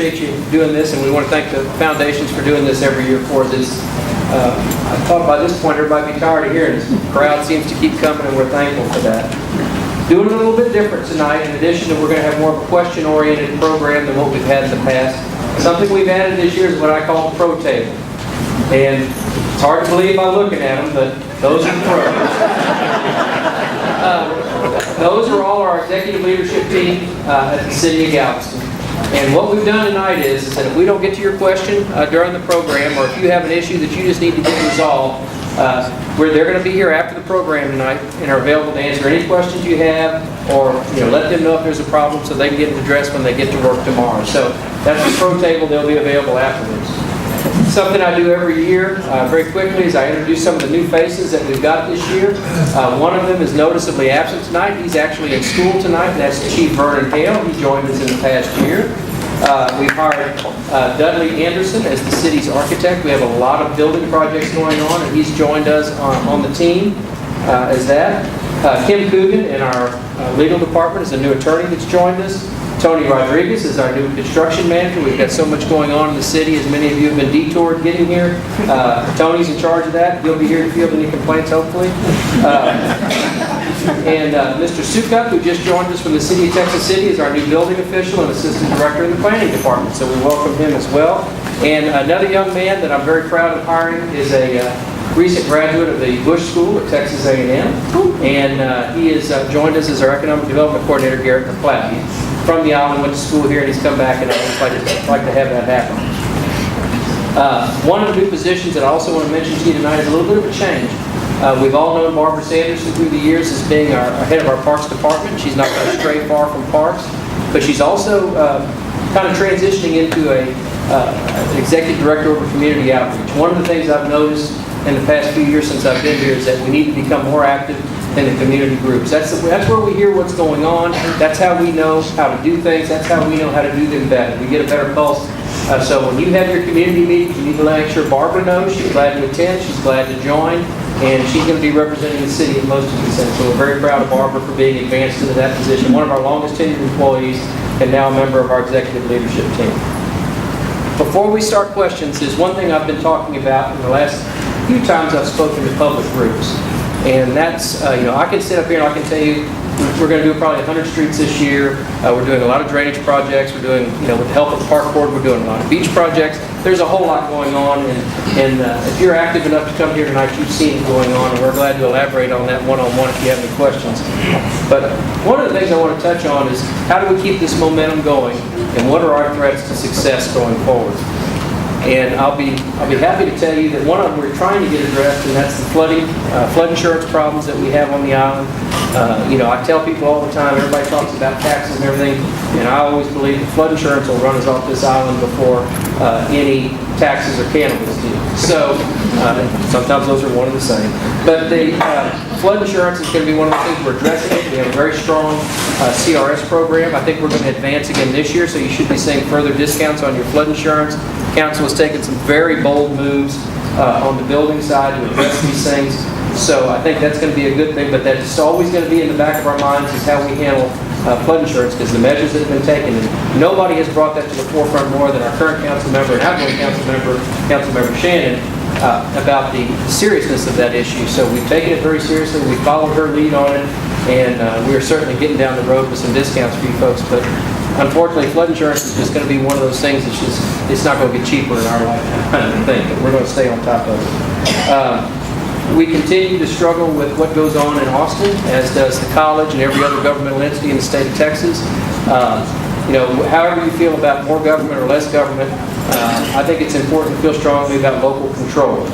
appreciate you doing this, and we want to thank the foundations for doing this every year for this. I thought by this point everybody would be tired of hearing this. The crowd seems to keep coming, and we're thankful for that. Doing it a little bit different tonight. In addition to, we're going to have more of a question-oriented program than what we've had in the past. Something we've added this year is what I call the pro table. And it's hard to believe by looking at them, but those are the pros. Those are all our executive leadership team at the City of Galveston. And what we've done tonight is that if we don't get to your question during the program, or if you have an issue that you just need to get resolved, they're going to be here after the program tonight and are available to answer any questions you have, or let them know if there's a problem so they can get it addressed when they get to work tomorrow. So that's the pro table. They'll be available afterwards. Something I do every year, very quickly, is I introduce some of the new faces that we've got this year. One of them is noticeably absent tonight. He's actually in school tonight, and that's Chief Vernon Hale. He joined us in the past year. We've hired Dudley Anderson as the city's architect. We have a lot of building projects going on, and he's joined us on the team as that. Kim Coogan in our legal department is a new attorney that's joined us. Tony Rodriguez is our new construction manager. We've got so much going on in the city, as many of you have been detoured getting here. Tony's in charge of that. He'll be here to field any complaints, hopefully. And Mr. Sukup, who just joined us from the City of Texas City, is our new building official and assistant director in the planning department. So we welcome him as well. And another young man that I'm very proud of hiring is a recent graduate of the Bush School at Texas A&M. And he has joined us as our economic development coordinator, Garrett McClapp. He's from the island, went to school here, and he's come back, and I'd like to have that happen. One of the new positions that I also want to mention to you tonight is a little bit of a change. We've all known Barbara Sanderson through the years as being our head of our Parks Department. She's not going to stray far from Parks, but she's also kind of transitioning into an executive director over community outreach. One of the things I've noticed in the past few years since I've been here is that we need to become more active in the community groups. That's where we hear what's going on. That's how we know how to do things. That's how we know how to do them better. We get a better pulse. So when you have your community meetings, you need to make sure Barbara knows. She's glad to attend. She's glad to join. And she's going to be representing the city at most of these things. So we're very proud of Barbara for being advanced into that position. One of our longest tenured employees and now a member of our executive leadership team. Before we start questions, there's one thing I've been talking about in the last few times I've spoken to public groups. And that's, I can sit up here and I can tell you we're going to do probably 100 streets this year. We're doing a lot of drainage projects. We're doing, with the help of the park board, we're doing a lot of beach projects. There's a whole lot going on, and if you're active enough to come here tonight, you've seen it going on, and we're glad to elaborate on that one-on-one if you have any questions. But one of the things I want to touch on is how do we keep this momentum going, and what are our threats to success going forward? And I'll be happy to tell you that one of them we're trying to get addressed, and that's the flood insurance problems that we have on the island. I tell people all the time, everybody talks about taxes and everything, and I always believe that flood insurance will run us off this island before any taxes or cannabis do. So sometimes those are one and the same. But the flood insurance is going to be one of the things we're addressing. We have a very strong CRS program. I think we're going to advance again this year, so you should be seeing further discounts on your flood insurance. Council has taken some very bold moves on the building side to address these things. So I think that's going to be a good thing, but that's always going to be in the back of our minds is how we handle flood insurance, because the measures that have been taken, and nobody has brought that to the forefront more than our current council member and outgoing council member Shannon, about the seriousness of that issue. So we've taken it very seriously. We followed her lead on it, and we're certainly getting down the road with some discounts for you folks. But unfortunately, flood insurance is just going to be one of those things that's it's not going to get cheaper in our lifetime, I think, but we're going to stay on top of it. We continue to struggle with what goes on in Austin, as does the college and every other governmental entity in the state of Texas. However you feel about more government or less government, I think it's important to feel strongly about local control.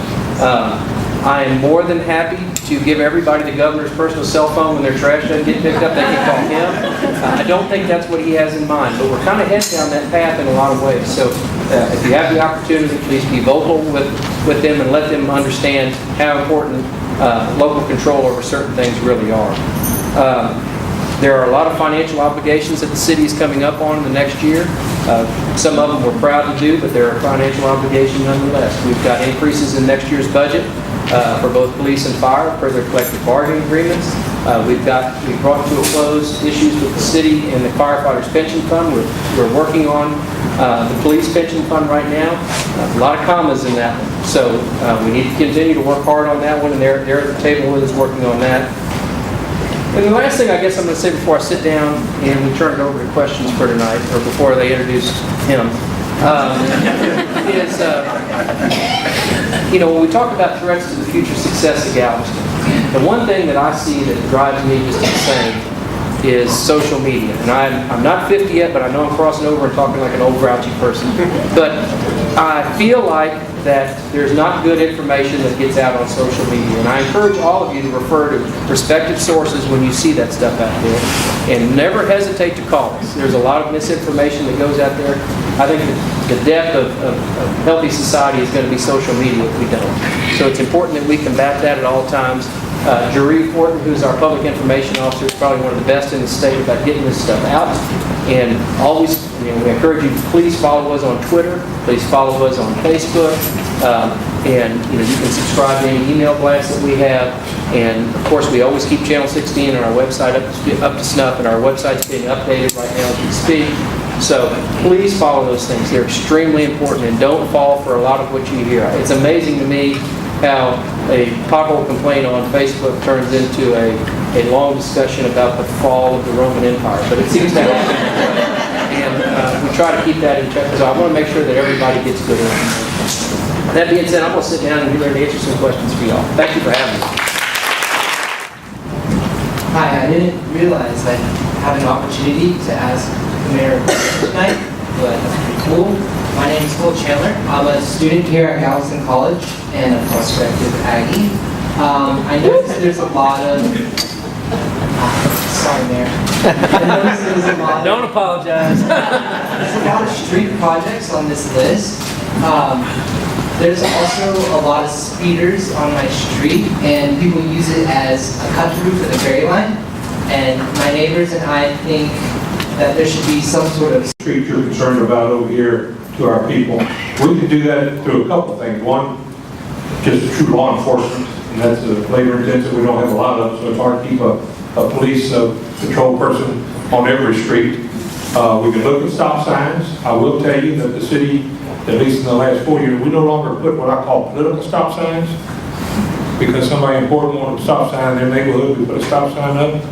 I am more than happy to give everybody the governor's personal cell phone when their trash doesn't get picked up. They can call him. I don't think that's what he has in mind, but we're kind of heading down that path in a lot of ways. So if you have the opportunity, please be vocal with them and let them understand how important local control over certain things really are. There are a lot of financial obligations that the city is coming up on in the next year. Some of them we're proud to do, but there are financial obligations nonetheless. We've got increases in next year's budget for both police and fire per their collective bargaining agreements. We've brought to a close issues with the city and the firefighters' pension fund. We're working on the police pension fund right now. A lot of commas in that one. So we need to continue to work hard on that one, and they're at the table with us working on that. And the last thing I guess I'm going to say before I sit down and we turn it over to questions for tonight, or before they introduce him, is, when we talk about threats to the future success of Galveston, the one thing that I see that drives me just insane is social media. And I'm not 50 yet, but I know I'm crossing over and talking like an old grouchy person. But I feel like that there's not good information that gets out on social media. And I encourage all of you to refer to respected sources when you see that stuff out there. And never hesitate to call us. There's a lot of misinformation that goes out there. I think the death of healthy society is going to be social media if we don't. So it's important that we combat that at all times. Jeree Fortin, who's our public information officer, is probably one of the best in the state about getting this stuff out. And always, we encourage you to please follow us on Twitter, please follow us on Facebook, and you can subscribe to any email blasts that we have. And of course, we always keep Channel 16 and our website up to snuff, and our website's being updated right now as we speak. So please follow those things. They're extremely important, and don't fall for a lot of what you hear. It's amazing to me how a pothole complaint on Facebook turns into a long discussion about the fall of the Roman Empire. But it seems to happen. And we try to keep that in check. So I want to make sure that everybody gets good information. That being said, I'm going to sit down and be ready to answer some questions for y'all. Thank you for having me. Hi, I didn't realize I had an opportunity to ask the mayor a question tonight, but that's pretty cool. My name is Cole Chandler. I'm a student here at Galveston College and a prospective Aggie. I noticed there's a lot of... sorry, Mayor. I noticed there's a lot of... Don't apologize. There's a lot of street projects on this list. There's also a lot of speeders on my street, and people use it as a cut-through for the ferry line. And my neighbors and I think that there should be some sort of... Street you're concerned about over here to our people. We can do that through a couple things. One, just true law enforcement, and that's a labor intensive we don't have a lot of, so it's hard to keep a police patrol person on every street. We can look at stop signs. I will tell you that the city, at least in the last 4 years, we no longer put what I call political stop signs, because somebody important wanted a stop sign in their neighborhood, we put a stop sign up.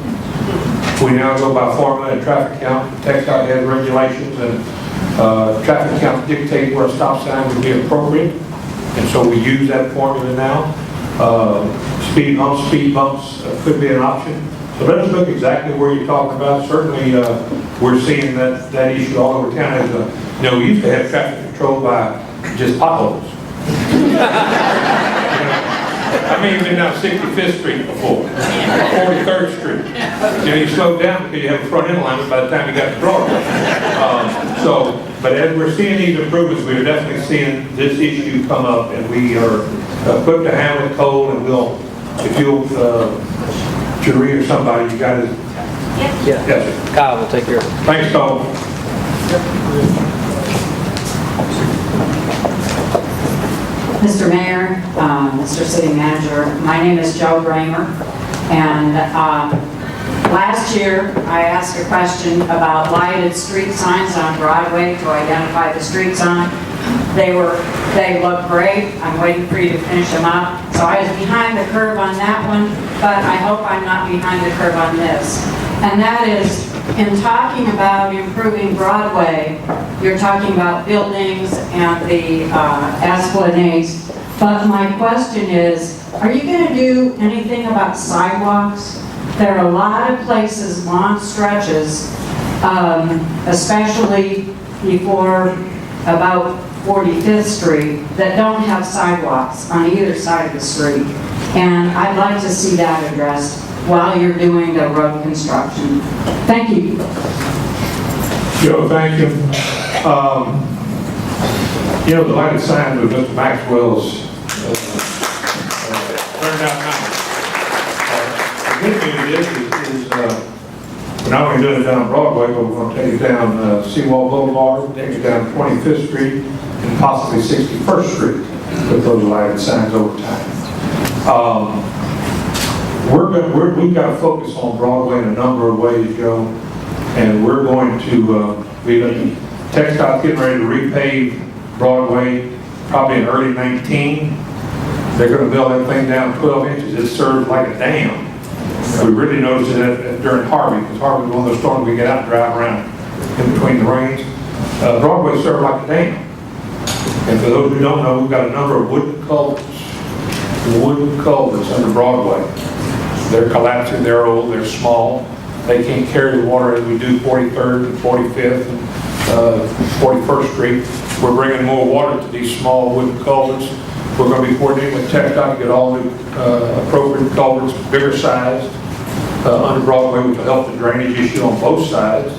We now go by formula and traffic count. TxDOT has regulations, and traffic count dictate where a stop sign would be appropriate, and so we use that formula now. Speed bumps could be an option. So let us look exactly where you're talking about. Certainly, we're seeing that issue all over town. As we used to have traffic controlled by just potholes. I mean, you've been down 65th Street before, 43rd Street. You slowed down because you have a front end alignment by the time you got to Broadway. But as we're seeing these improvements, we're definitely seeing this issue come up, and we are equipped to handle it cold, and if you'll, Jeree or somebody, you got it. Yeah. Yes. Kyle will take care of it. Thanks, Kyle. Mr. Mayor, Mr. City Manager, my name is Joe Bramer, and last year I asked a question about lighted street signs on Broadway to identify the street sign. They look great. I'm waiting for you to finish them up. So I was behind the curve on that one, but I hope I'm not behind the curve on this. And that is, in talking about improving Broadway, you're talking about buildings and the esplanades. But my question is, are you going to do anything about sidewalks? There are a lot of places, long stretches, especially before about 45th Street, that don't have sidewalks on either side of the street. And I'd like to see that addressed while you're doing the road construction. Thank you. Joe, thank you. The lighted signs of Mr. Maxwell's turned out nice. The good news is we're not only doing it down Broadway, but we're going to take it down Seawall Boulevard, take it down 25th Street, and possibly 61st Street with those lighted signs over time. we've got to focus on Broadway in a number of ways, Joe. And we're going to, TxDOT's getting ready to repave Broadway probably in early 19. They're going to build that thing down 12 inches. It serves like a dam. We really noticed it during Harvey, because Harvey was one of those storms we get out and drive around in between the rains. Broadway served like a dam. And for those who don't know, we've got a number of wooden culverts under Broadway. They're collapsing, they're old, they're small. They can't carry the water as we do 43rd and 45th and 41st Street. We're bringing more water to these small wooden culverts. We're going to be coordinating with TxDOT to get all new appropriate culverts, bigger size, under Broadway, which will help the drainage issue on both sides.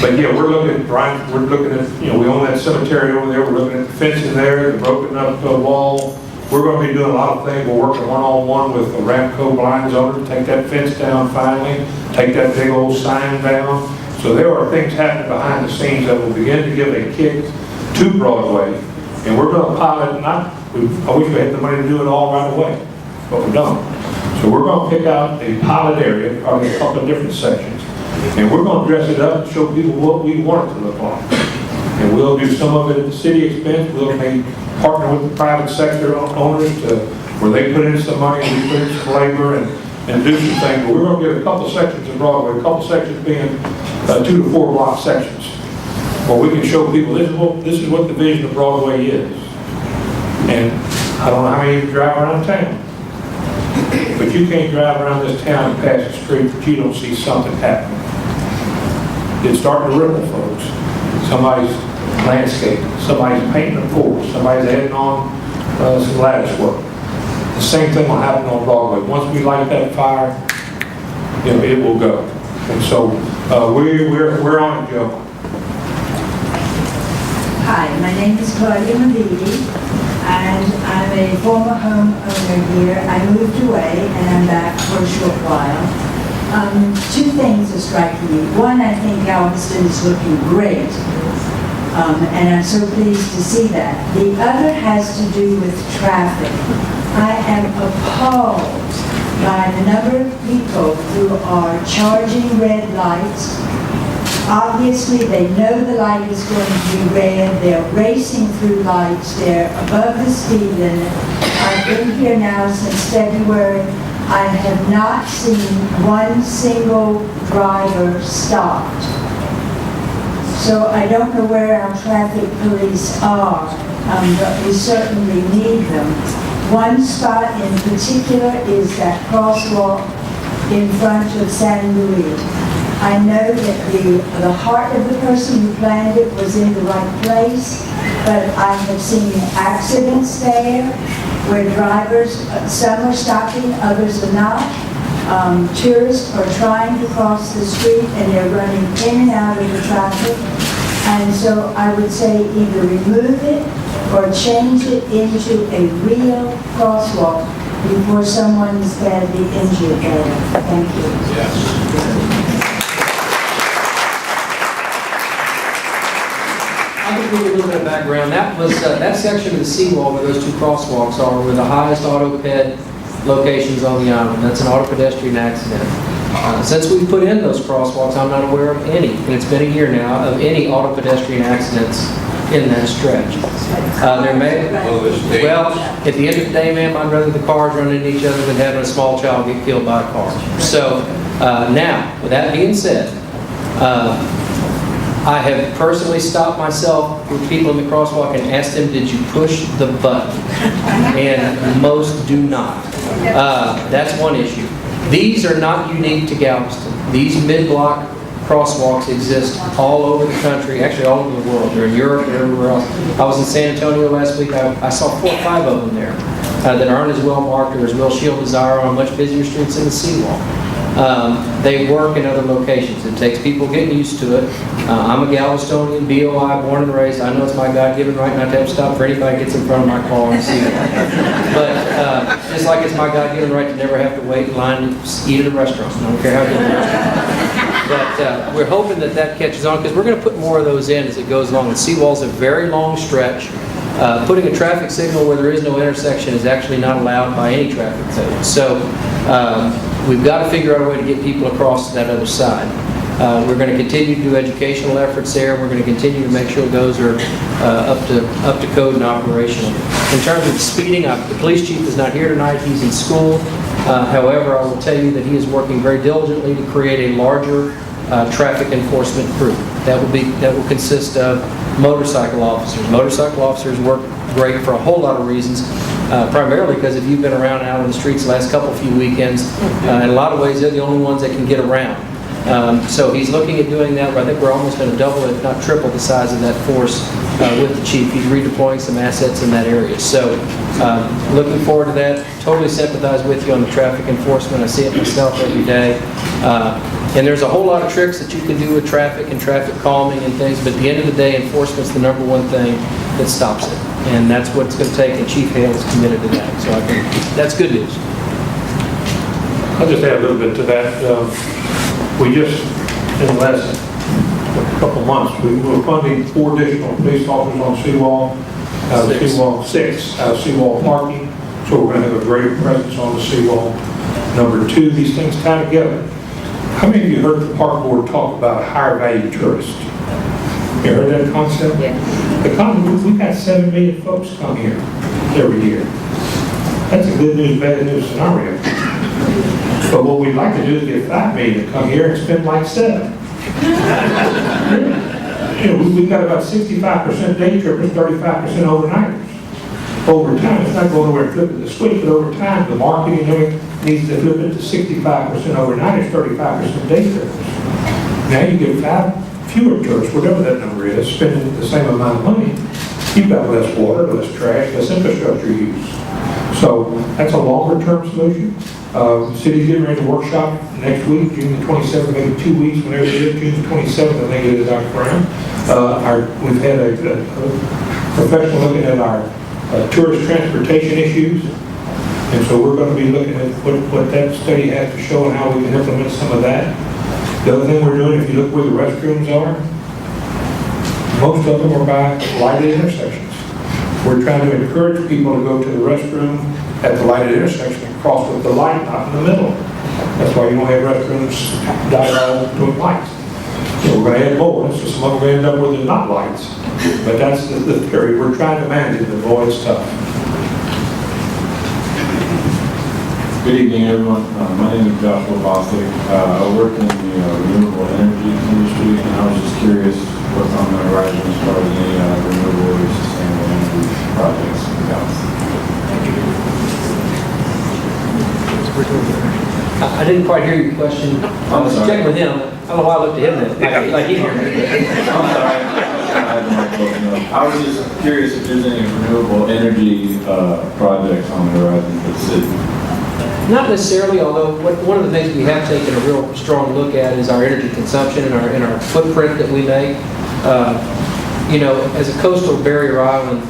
But yeah, we're looking at, we own that cemetery over there. We're looking at the fencing there, the broken up wall. We're going to be doing a lot of things. We're working one-on-one with the Ramco Blinds owner to take that fence down finally, take that big old sign down. So there are things happening behind the scenes that will begin to give a kick to Broadway. And we're going to pilot, I wish we had the money to do it all right away, but we don't. So we're going to pick out a pilot area, probably a couple of different sections, and we're going to dress it up and show people what we want it to look like. And we'll do some of it at the city expense. We'll partner with the private sector owners where they put in some money and we put in some labor and do some things. But we're going to get a couple sections of Broadway, a couple sections being 2 to 4 block sections, where we can show people this is what the vision of Broadway is. And I don't know how many of you drive around town, but you can't drive around this town and pass the street that you don't see something happening. It's starting to ripple, folks. Somebody's landscaping, somebody's painting a pool, somebody's adding on some lattice work. The same thing will happen on Broadway. Once we light that fire, it will go. And so we're on it, Joe. Hi, my name is Claudia Medidi, and I'm a former homeowner here. I moved away, and I'm back for a short while. 2 things are striking me. One, I think Galveston is looking great, and I'm so pleased to see that. The other has to do with traffic. I am appalled by the number of people who are charging red lights. Obviously, they know the light is going to be red. They're racing through lights. They're above the speed limit. I've been here now since February. I have not seen one single driver stopped. So I don't know where our traffic police are, but we certainly need them. One spot in particular is that crosswalk in front of San Luis. I know that the heart of the person who planned it was in the right place, but I have seen accidents there where drivers, some are stopping, others are not. Tourists are trying to cross the street and they're running in and out of the traffic. And so I would say either remove it or change it into a real crosswalk before someone is badly injured there. Thank you. Yes. I can give you a little bit of background. That was that section of the seawall where those 2 crosswalks are were the highest auto-ped locations on the island. That's an auto-pedestrian accident. Since we put in those crosswalks, I'm not aware of any, and it's been a year now, of any auto-pedestrian accidents in that stretch. There may, well, at the end of the day, ma'am, I'd rather the cars run into each other than having a small child get killed by a car. So now, with that being said, I have personally stopped myself with people in the crosswalk and asked them, did you push the button? And most do not. That's one issue. These are not unique to Galveston. These mid-block crosswalks exist all over the country, actually all over the world. They're in Europe and everywhere else. I was in San Antonio last week. I saw 4 or 5 of them there that aren't as well marked or as well shielded as are on much busier streets in the seawall. They work in other locations. It takes people getting used to it. I'm a Galvestonian, BOI, born and raised. I know it's my God-given right not to have to stop for anybody that gets in front of my car and see it. But just like it's my God-given right to never have to wait in line to eat at a restaurant. I don't care how good the restaurant is. But we're hoping that catches on because we're going to put more of those in as it goes along. The seawall's a very long stretch. Putting a traffic signal where there is no intersection is actually not allowed by any traffic code. So we've got to figure out a way to get people across to that other side. We're going to continue to do educational efforts there. We're going to continue to make sure those are up to code and operational. In terms of speeding, the police chief is not here tonight. He's in school. However, I will tell you that he is working very diligently to create a larger traffic enforcement crew. That will consist of motorcycle officers. Motorcycle officers work great for a whole lot of reasons. Primarily because if you've been around out on the streets the last few weekends, in a lot of ways they're the only ones that can get around. So he's looking at doing that, but I think we're almost going to double, if not triple, the size of that force with the chief. He's redeploying some assets in that area. So looking forward to that. Totally sympathize with you on the traffic enforcement. I see it myself every day. And there's a whole lot of tricks that you can do with traffic and traffic calming and things, but at the end of the day, enforcement's the number one thing that stops it. And that's what it's going to take, and Chief Hale is committed to that. So I think that's good news. I'll just add a little bit to that. We just, in the last couple months, we were funding 4 additional police officers on Seawall, out of Seawall 6, out of Seawall parking. So we're going to have a greater presence on the Seawall. Number 2, these things tie together. How many of you heard the park board talk about higher value tourists? You heard that concept? Yeah. We've got 7 million folks come here every year. That's a good news, bad news scenario. But what we'd like to do is get 5 million to come here and spend like 7. We've got about 65% day trippers, 35% overnighters. Over time, it's not going nowhere and flipping the switch, but over time, the marketing needs to flip it to 65% overnighters, 35% day trippers. Now you get 5 fewer tourists, whatever that number is, spending the same amount of money. You've got less water, less trash, less infrastructure use. So that's a longer-term solution. The city's getting ready to workshop next week, June the 27th, maybe 2 weeks, whenever it is, June the 27th, I think it is, Dr. Brown. We've had a professional looking at our tourist transportation issues. And so we're going to be looking at what that study has to show and how we can implement some of that. The other thing we're doing, if you look where the restrooms are, most of them are by lighted intersections. We're trying to encourage people to go to the restroom at the lighted intersection and cross with the light, not in the middle. That's why you don't have restrooms diagonal between lights. So we're going to add more, so some of them end up with not lights. But that's the theory. We're trying to manage it, but boy, it's tough. Good evening, everyone. My name is Joshua Bostic. I work in the renewable energy industry, and I was just curious what's on the horizon as far as any renewable or sustainable energy projects in Galveston. I didn't quite hear your question. I was sorry. checking with him. I don't know why I looked at him then. Like he heard me. I'm sorry. I was just curious if there's any renewable energy projects on the horizon for the city. Not necessarily, although one of the things we have taken a real strong look at is our energy consumption and our footprint that we make. As a coastal barrier island,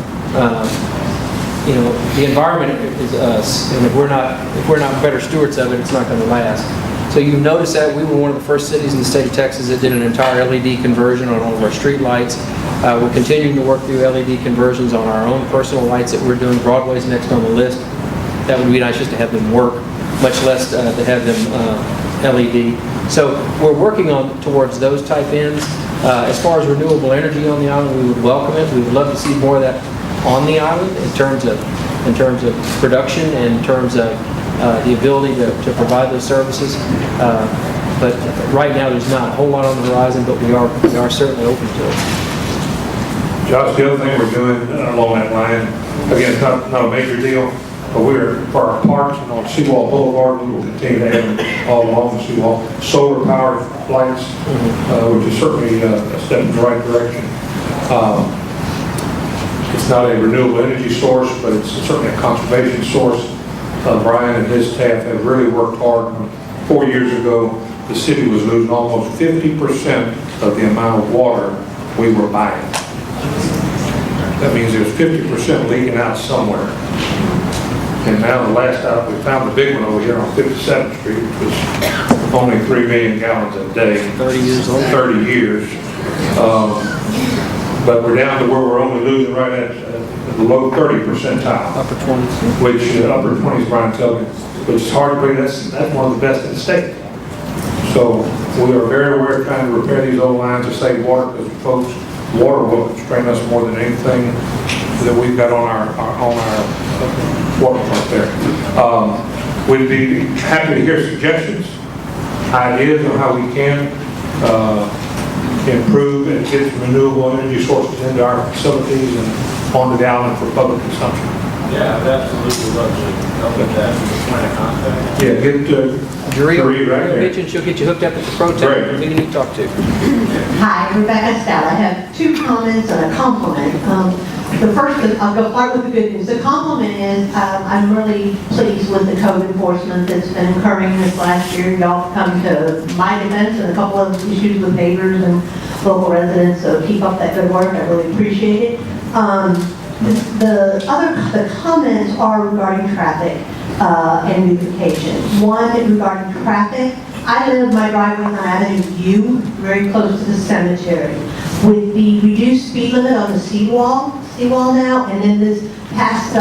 the environment is us, and if we're not better stewards of it, it's not going to last. So you notice that we were one of the first cities in the state of Texas that did an entire LED conversion on all of our street lights. We're continuing to work through LED conversions on our own personal lights that we're doing. Broadway's next on the list. That would be nice just to have them work, much less to have them LED. So we're working towards those type ends. As far as renewable energy on the island, we would welcome it. We would love to see more of that on the island in terms of production and in terms of the ability to provide those services. But right now, there's not a whole lot on the horizon, but we are certainly open to it. Josh, the other thing we're doing along that line, again, it's not a major deal, but for our parks and on Seawall Boulevard, we will continue to have all along the Seawall solar powered lights, which is certainly a step in the right direction. It's not a renewable energy source, but it's certainly a conservation source. Brian and his staff have really worked hard. 4 years ago, the city was losing almost 50% of the amount of water we were buying. That means there's 50% leaking out somewhere. And now the last out, we found the big one over here on 57th Street, which was only 3 million gallons a day. 30 years old. 30 years. but we're down to where we're only losing right at the low 30 percentile. Upper 20s. Which, upper 20s, Brian tells me, which is hard to believe. That's one of the best in the state. So we are very aware of trying to repair these old lines to save water, because folks, water will constrain us more than anything that we've got on our water plant there. We'd be happy to hear suggestions, ideas on how we can improve and get renewable energy sources into our facilities and on the island for public consumption. Yeah, I'd absolutely love to help with that. Just point of contact. Yeah, get Jeree Jeree right there. mentioned she'll get you hooked up at the pro Great. temp. We need to talk to. Hi, Rebecca Stella. I have two comments and a compliment. The first, I'll go start with the good news. The compliment is I'm really pleased with the code enforcement that's been occurring this last year. Y'all have come to my defense and a couple of issues with neighbors and local residents, so keep up that good work. I really appreciate it. The comments are regarding traffic and beautification. One regarding traffic. I live, my driveway on Avenue U, very close to the cemetery. With the reduced speed limit on the seawall now, and then this past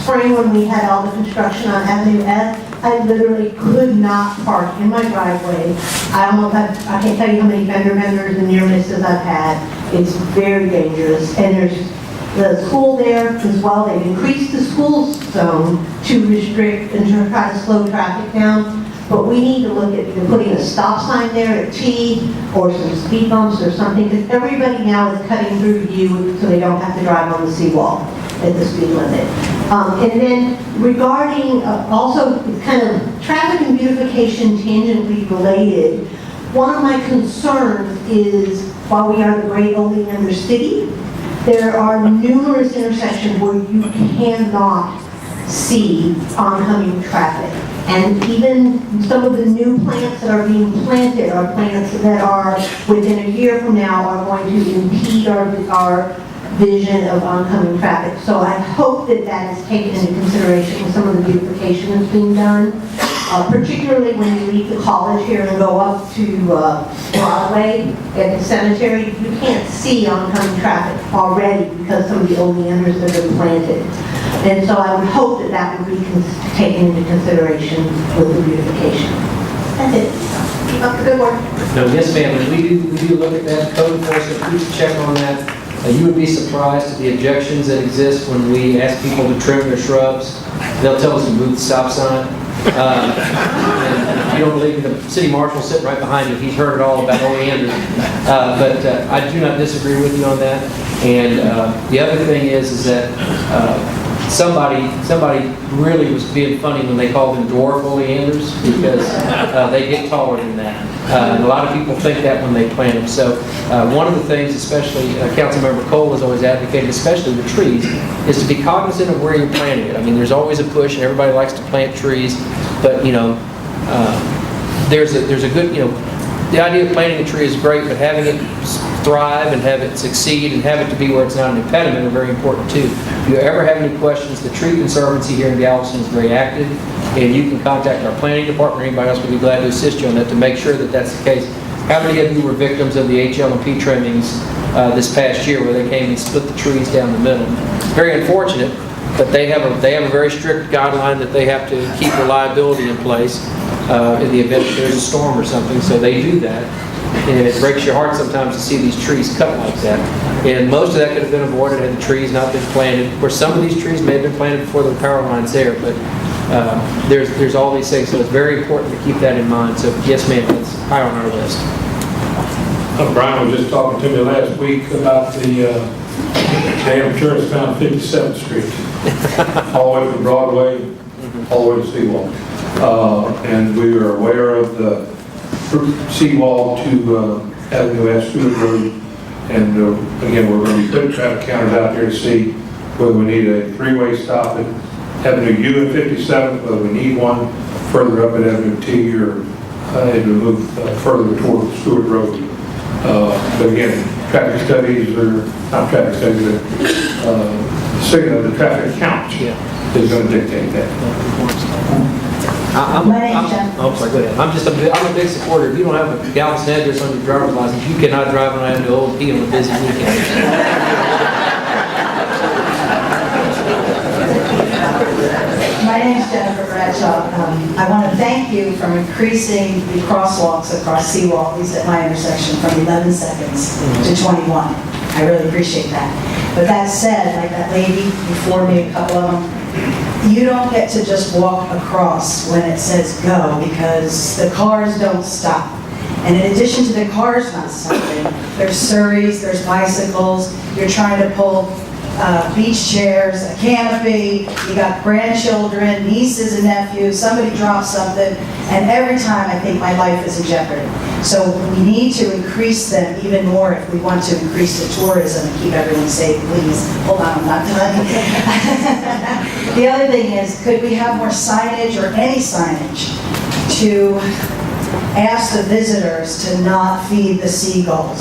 spring when we had all the construction on Avenue F, I literally could not park in my driveway. I can't tell you how many fender benders and near misses I've had. It's very dangerous, and there's the school there as well. They've increased the school zone to restrict and to try to slow traffic down. But we need to look at either putting a stop sign there at T or some speed bumps or something, because everybody now is cutting through U so they don't have to drive on the seawall at the speed limit. And then regarding also kind of traffic and beautification tangentially related, one of my concerns is while we are the great Oleander city, there are numerous intersections where you cannot see oncoming traffic. And even some of the new plants that are being planted are plants that are, within a year from now, are going to impede our vision of oncoming traffic. So I hope that that is taken into consideration with some of the beautification that's being done. Particularly when you leave the college here and go up to Broadway at the cemetery, you can't see oncoming traffic already because some of the oleanders that have been planted. And so I would hope that that would be taken into consideration with the beautification. That's it. Keep up the good work. No, yes, ma'am, and we do look at that. Code enforcement, please check on that. You would be surprised at the objections that exist when we ask people to trim their shrubs. They'll tell us to move the stop sign. And if you don't believe me, the city marshal sitting right behind you, he's heard it all about oleander. But I do not disagree with you on that. And the other thing is that somebody really was being funny when they called them dwarf oleanders, because they get taller than that. And a lot of people think that when they plant them. So one of the things, especially Councilmember Cole has always advocated, especially with trees, is to be cognizant of where you're planting it. I mean, there's always a push, and everybody likes to plant trees, but there's a good, the idea of planting a tree is great, but having it thrive and have it succeed and have it to be where it's not an impediment are very important too. If you ever have any questions, the Tree Conservancy here in Galveston is very active, and you can contact our planning department or anybody else. We'd be glad to assist you on that to make sure that that's the case. How many of you were victims of the HL&P trimmings this past year where they came and split the trees down the middle? It's very unfortunate, but they have a very strict guideline that they have to keep reliability in place in the event that there's a storm or something, so they do that. And it breaks your heart sometimes to see these trees cut like that. And most of that could have been avoided had the trees not been planted. Of course, some of these trees may have been planted before the power line's there, but there's all these things, so it's very important to keep that in mind. So yes, ma'am, it's high on our list. Brian was just talking to me last week about the amateur that's found 57th Street, all the way from Broadway, all the way to Seawall. And we are aware of the seawall to Avenue S, Stewart Road, and again, we're going to be putting traffic counters out there to see whether we need a three-way stop at Avenue U and 57th, whether we need one further up at Avenue T, or as we move further toward Stewart Road. But again, traffic studies are not traffic studies, but the traffic count is going to dictate that. My name's Jen. Oh, sorry, go ahead. I'm a big supporter. If you don't have a Galveston address on your driver's license, you cannot drive on Avenue O and P on a busy weekend. My name is Jennifer Bradshaw. I want to thank you for increasing the crosswalks across Seawall, at least at my intersection, from 11 seconds to 21. I really appreciate that. But that said, like that lady before me, a couple of them, you don't get to just walk across when it says go, because the cars don't stop. And in addition to the cars not stopping, there's surreys, there's bicycles, you're trying to pull beach chairs, a canopy, you got grandchildren, nieces and nephews, somebody drops something, and every time I think my life is in jeopardy. So we need to increase them even more if we want to increase the tourism and keep everyone safe, please. Hold on, I'm not done. The other thing is, could we have more signage or any signage to ask the visitors to not feed the seagulls?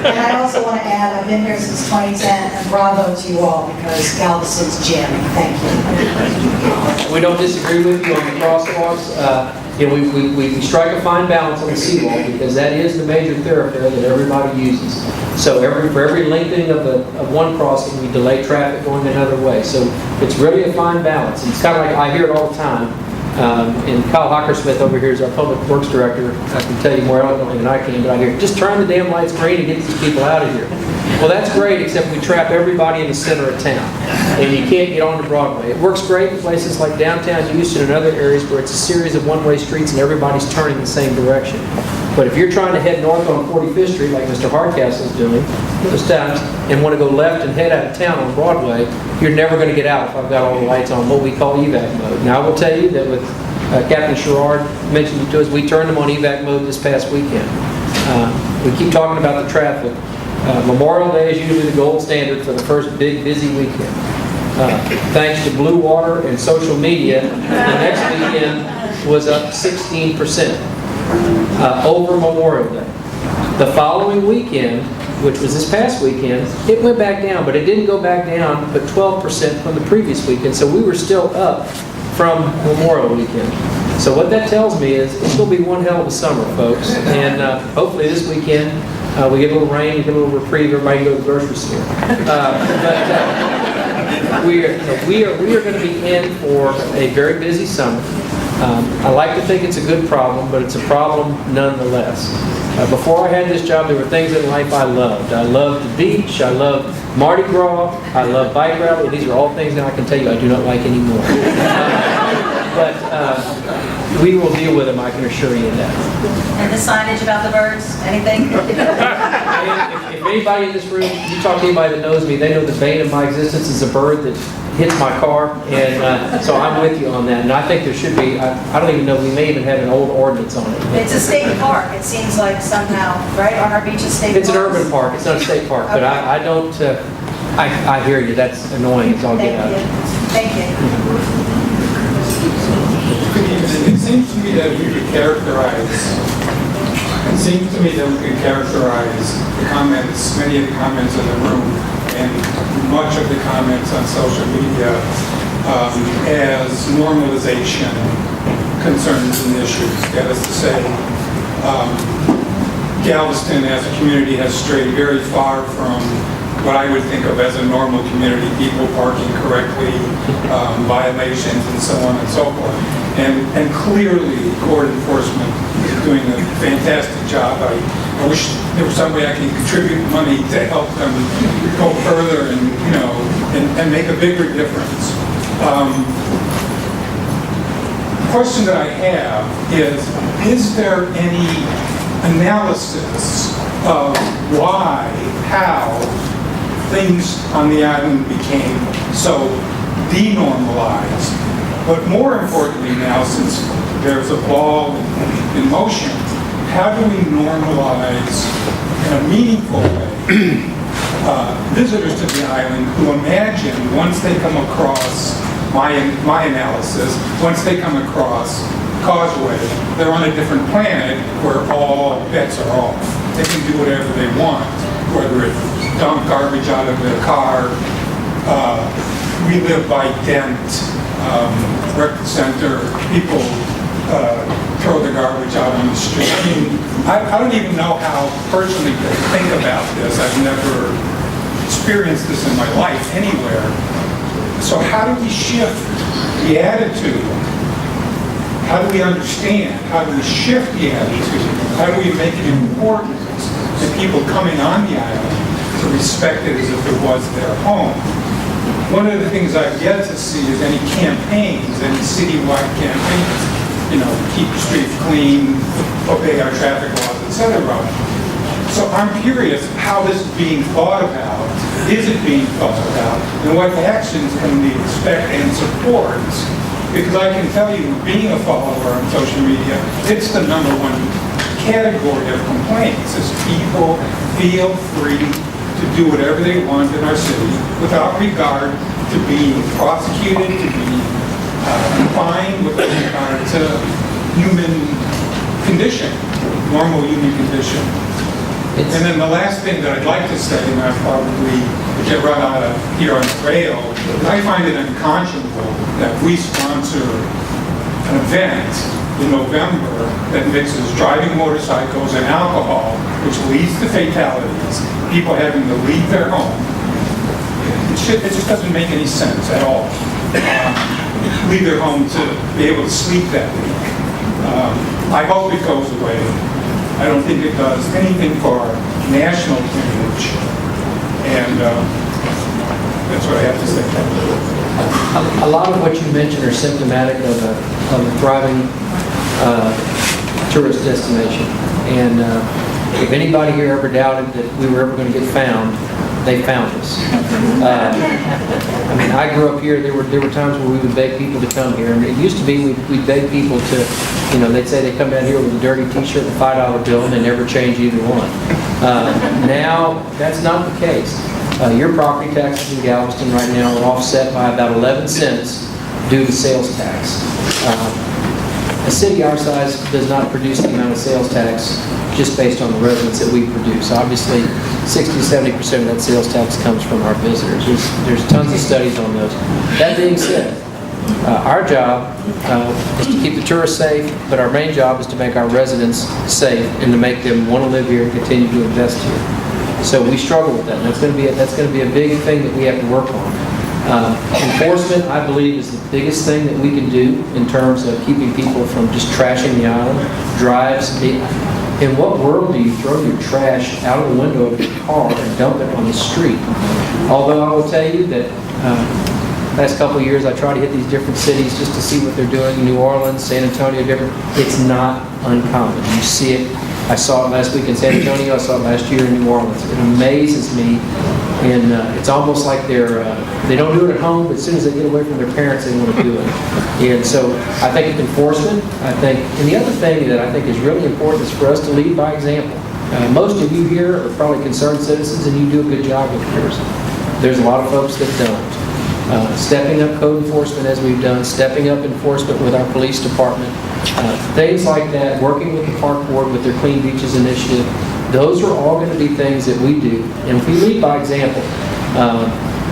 And I also want to add, I've been here since 2010, and bravo to you all, because Galveston's jamming. Thank you. We don't disagree with you on the crosswalks. We strike a fine balance on the seawall because that is the major thoroughfare that everybody uses. So for every lengthening of one crossing, we delay traffic going another way. So it's really a fine balance. It's kind of like, I hear it all the time. And Kyle Hockersmith over here is our Public Works Director. I can tell you more eloquently than I can, but I hear, just turn the damn lights green and get these people out of here. Well, that's great, except we trap everybody in the center of town, and you can't get onto Broadway. It works great in places like downtown Houston and other areas where it's a series of one-way streets and everybody's turning the same direction. But if you're trying to head north on 45th Street, like Mr. Hardcastle's doing most times, and want to go left and head out of town on Broadway, you're never going to get out if I've got all the lights on what we call evac mode. Now, I will tell you that with Captain Sherrard mentioned it to us, we turned them on evac mode this past weekend. We keep talking about the traffic. Memorial Day is usually the gold standard for the first big, busy weekend. Thanks to Blue Water and social media, the next weekend was up 16% over Memorial Day. The following weekend, which was this past weekend, it went back down, but it didn't go back down but 12% from the previous weekend, so we were still up from Memorial Weekend. So what that tells me is it's going to be one hell of a summer, folks, and hopefully this weekend we get a little rain, we get a little reprieve, everybody can go to the grocery store. We are going to be in for a very busy summer. I like to think it's a good problem, but it's a problem nonetheless. Before I had this job, there were things in life I loved. I loved the beach, I loved Mardi Gras, I loved bike rally. These are all things that I can tell you I do not like anymore. But we will deal with them, I can assure you that. And the signage about the birds, anything? If anybody in this room, you talk to anybody that knows me, they know the bane of my existence is a bird that hits my car, and so I'm with you on that. And I think there should be, I don't even know, we may even have an old ordinance on it. It's a state park, it seems like somehow, right? On our beaches, state parks? It's an urban park, it's not a state park, but I don't, I hear you, that's annoying as all get out. Thank you. It seems to me that we could characterize the comments, many of the comments in the room, and much of the comments on social media as normalization concerns and issues. That is to say, Galveston as a community has strayed very far from what I would think of as a normal community, people parking correctly, violations, and so on and so forth. And clearly, court enforcement is doing a fantastic job. I wish there was some way I can contribute money to help them go further and make a bigger difference. The question that I have is there any analysis of why, how things on the island became so denormalized? But more importantly now, since there's a ball in motion, how do we normalize in a meaningful way visitors to the island who imagine once they come across my analysis, once they come across Causeway, they're on a different planet where all bets are off. They can do whatever they want, whether it's dump garbage out of their car, We live by Dent, rec center, people throw the garbage out on the street. I mean, I don't even know how personally to think about this. I've never experienced this in my life anywhere. So how do we shift the attitude? How do we understand? How do we shift the attitude? How do we make it important that people coming on the island to respect it as if it was their home? One of the things I've yet to see is any campaigns, any citywide campaigns, you know, keep the streets clean, obey our traffic laws, etc. So I'm curious how this is being thought about. Is it being thought about? And what actions can we expect and support? Because I can tell you, being a follower on social media, it's the #1 category of complaints, is people feel free to do whatever they want in our city without regard to being prosecuted, to being fined, with regard to human condition, normal human condition. And then the last thing that I'd like to say, and I probably get run out of here on the rail, is I find it unconscionable that we sponsor an event in November that mixes driving motorcycles and alcohol, which leads to fatalities, people having to leave their home. It just doesn't make any sense at all. Leave their home to be able to sleep that week. I hope it goes away. I don't think it does anything for our national image. And that's what I have to say. A lot of what you mentioned are symptomatic of a thriving tourist destination. And if anybody here ever doubted that we were ever going to get found, they found us. I mean, I grew up here. There were times where we would beg people to come here, and it used to be we'd beg people to, you know, they'd say they come down here with a dirty T-shirt and a $5 bill, and they never change either one. Now that's not the case. Your property taxes in Galveston right now are offset by about 11 cents due to sales tax. A city our size does not produce the amount of sales tax just based on the residents that we produce. Obviously, 60-70% of that sales tax comes from our visitors. There's tons of studies on those. That being said, our job is to keep the tourists safe, but our main job is to make our residents safe and to make them want to live here and continue to invest here. So we struggle with that, and that's going to be a big thing that we have to work on. Enforcement, I believe, is the biggest thing that we can do in terms of keeping people from just trashing the island. Drives. In what world do you throw your trash out of the window of your car and dump it on the street? Although I will tell you that last couple of years I try to hit these different cities just to see what they're doing. New Orleans, San Antonio, different. It's not uncommon. You see it. I saw it last week in San Antonio. I saw it last year in New Orleans. It amazes me, and it's almost like they don't do it at home, but as soon as they get away from their parents, they want to do it. And so I think it's enforcement. And the other thing that I think is really important is for us to lead by example. Most of you here are probably concerned citizens, and you do a good job with yours. There's a lot of folks that don't. Stepping up code enforcement as we've done, stepping up enforcement with our police department, things like that, working with the park board with their Clean Beaches initiative, those are all going to be things that we do. And if we lead by example,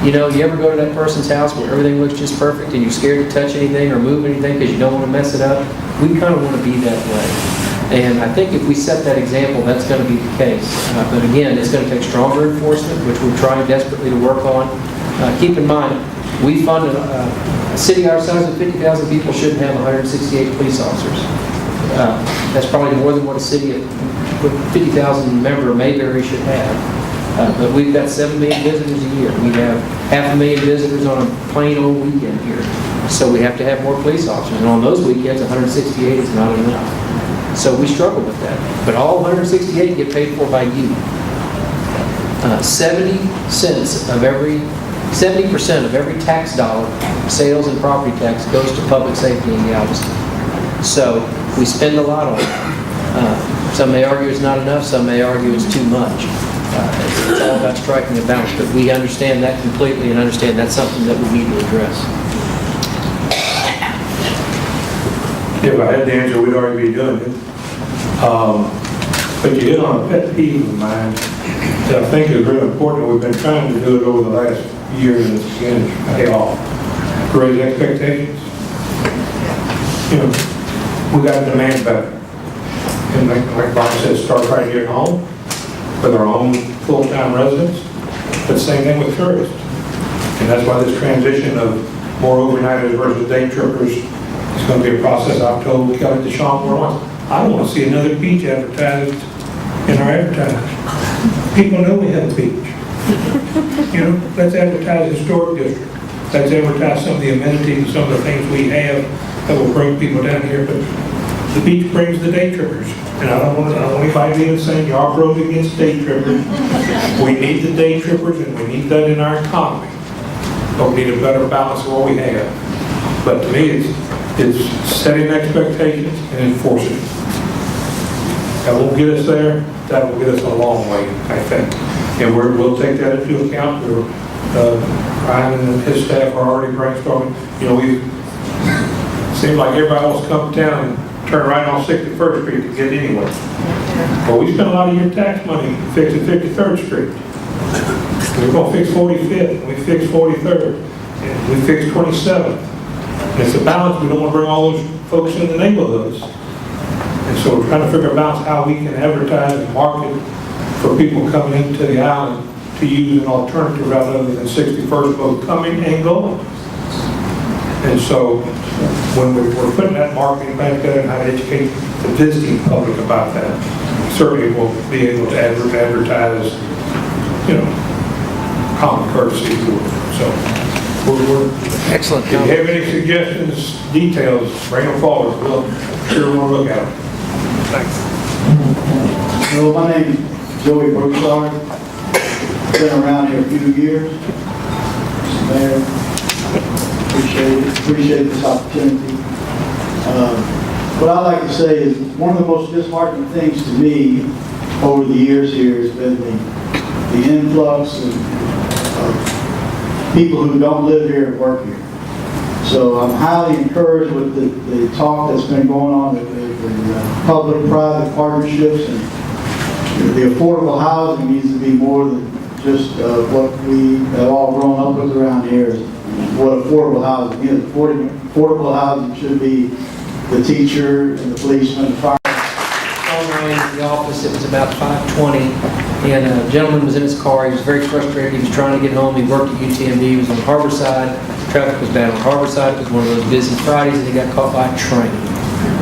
you know, you ever go to that person's house where everything looks just perfect and you're scared to touch anything or move anything because you don't want to mess it up? We kind of want to be that way. And I think if we set that example, that's going to be the case. But again, it's going to take stronger enforcement, which we're trying desperately to work on. Keep in mind, we fund a city our size of 50,000 people shouldn't have 168 police officers. That's probably more than what a city with 50,000 member Mayberry should have. But we've got 7 million visitors a year. We have 500,000 visitors on a plain old weekend here. So we have to have more police officers. And on those weekends, 168 is not enough. So we struggle with that. But all 168 get paid for by you. 70% of every tax dollar, sales and property tax, goes to public safety in Galveston. So we spend a lot on it. Some may argue it's not enough, some may argue it's too much. It's all about striking a balance, but we understand that completely and understand that's something that we need to address. If I had the answer, we'd already be doing it. But you hit on a pet peeve of mine. that I think is really important. We've been trying to do it over the last year, and it's beginning to pay off. Raise expectations. You know, we got to demand better. And like Bob said, start right here at home with our own full-time residents. But the same thing with tourists. And that's why this transition of more overnighters versus day trippers is going to be a process. I've told Kelly DeShawn more once, I don't want to see another beach advertised in our advertising. People know we have a beach. You know, let's advertise historic district. Let's advertise some of the amenities and some of the things we have that will bring people down here. But the beach brings the day trippers. And I don't want anybody being saying Yarbrough against day trippers. We need the day trippers, and we need that in our economy. But we need a better balance of what we have. But to me, it's setting expectations and enforcing it. That won't get us there. That will get us a long way, I think. And we'll take that into account. Ryan and his staff are already brainstorming. You know, seems like everybody wants to come to town and turn right on 61st Street to get anywhere. Well, we spend a lot of your tax money fixing 53rd Street. We're going to fix 45th, we fix 43rd, and we fix 27th. And it's a balance. We don't want to bring all those folks in the neighborhoods. And so we're trying to figure out how we can advertise and market for people coming into the island to use an alternative route other than 61st, both coming and going. And so when we're putting that marketing back there and how to educate the visiting public about that, certainly we'll be able to advertise, you know, common courtesy to it. So we're Excellent. if you have any suggestions, details, bring them forward. We'll sure want to look at them. Thanks. Hello, my name is Joey Broussard. Been around here a few years. Mr. Mayor, appreciate this opportunity. What I'd like to say is one of the most disheartening things to me over the years here has been the influx of people who don't live here and work here. So I'm highly encouraged with the talk that's been going on, the public-private partnerships, and the affordable housing needs to be more than just what we have all grown up with around here, what affordable housing is. Affordable housing should be the teacher and the policeman, the fire. Phone rang in the office. It was about 5:20, and a gentleman was in his car. He was very frustrated. He was trying to get home. He worked at UTMB. He was on Harborside. Traffic was bad on Harborside. It was one of those busy Fridays, and he got caught by a train,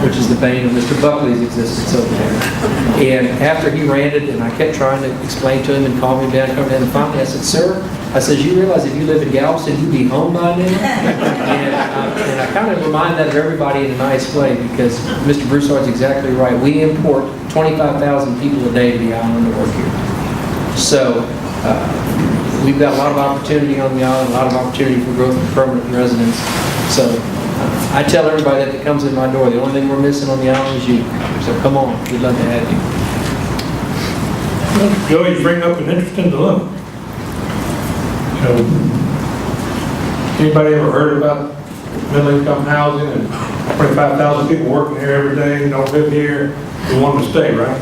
which is the bane of Mr. Buckley's existence over there. And after he ranted, and I kept trying to explain to him and calm him down, and finally I said, "Sir," I said, "you realize if you live in Galveston, you'd be home by now?" And I kind of remind that of everybody in a nice way, because Mr. Broussard's exactly right. We import 25,000 people a day to the island to work here. So we've got a lot of opportunity on the island, a lot of opportunity for growth of permanent residents. So I tell everybody that comes in my door, the only thing we're missing on the island is you. So come on, we'd love to have you. Joey, you bring up an interesting dilemma. Anybody ever heard about middle-income housing and 25,000 people working here every day, don't live here, we want them to stay, right?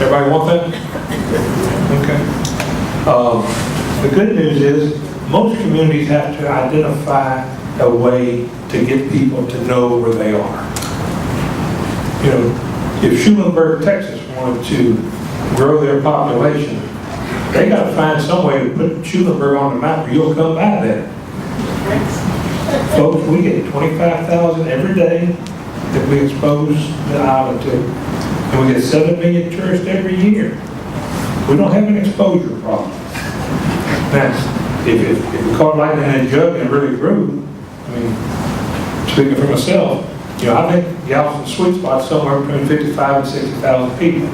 Everybody want that? Okay. The good news is most communities have to identify a way to get people to know where they are. You know, if Schulenburg, Texas wanted to grow their population, they got to find some way to put Schulenburg on the map or you'll come by there. Folks, we get 25,000 every day that we expose the island to. And we get 7 million tourists every year. We don't have an exposure problem. Now, if we caught lightning in a jug and it really grew, I mean, speaking for myself, you know, I think Galveston's sweet spot somewhere between 55 and 60,000 people.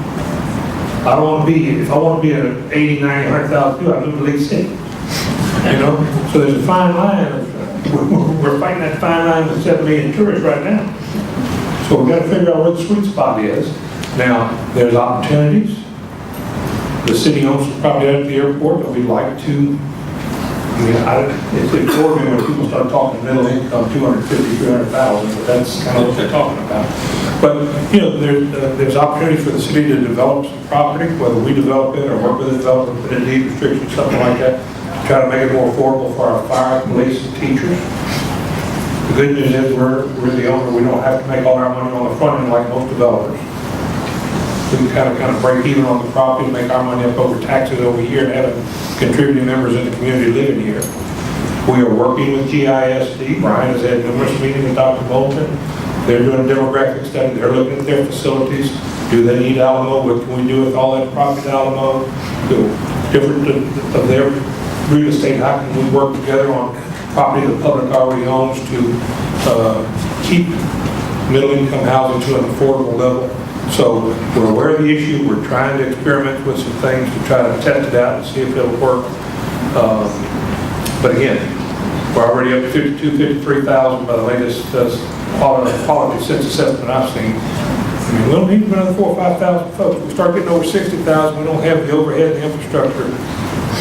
I don't want to be, if I want to be at 80, 90, 100,000 people, I live in Lake City. You know, so there's a fine line. We're fighting that fine line with 7 million tourists right now. So we've got to figure out where the sweet spot is. Now, there's opportunities. The city owns some property at the airport that we'd like to, I mean, it's important when people start talking middle income, 250, 300,000, but that's kind of what they're talking about. But, you know, there's opportunity for the city to develop some property, whether we develop it or work with a developer, put in deed restrictions, something like that, try to make it more affordable for our fire, police, and teachers. The good news is we're the owner. We don't have to make all our money on the front end like most developers. We can kind of break even on the property, make our money up over taxes over here, and have contributing members in the community living here. We are working with GISD. Brian has had numerous meetings with Dr. Bolton. They're doing a demographic study. They're looking at their facilities. Do they need Alamo? What can we do with all that property at Alamo? Different of their real estate, how can we work together on property the public already owns to keep middle-income housing to an affordable level. So we're aware of the issue. We're trying to experiment with some things to try to test it out and see if it'll work. But again, we're already up to 53,000 by the latest quality census assessment I've seen. I mean, we don't need another 4,000 or 5,000 folks. We start getting over 60,000. We don't have the overhead and the infrastructure.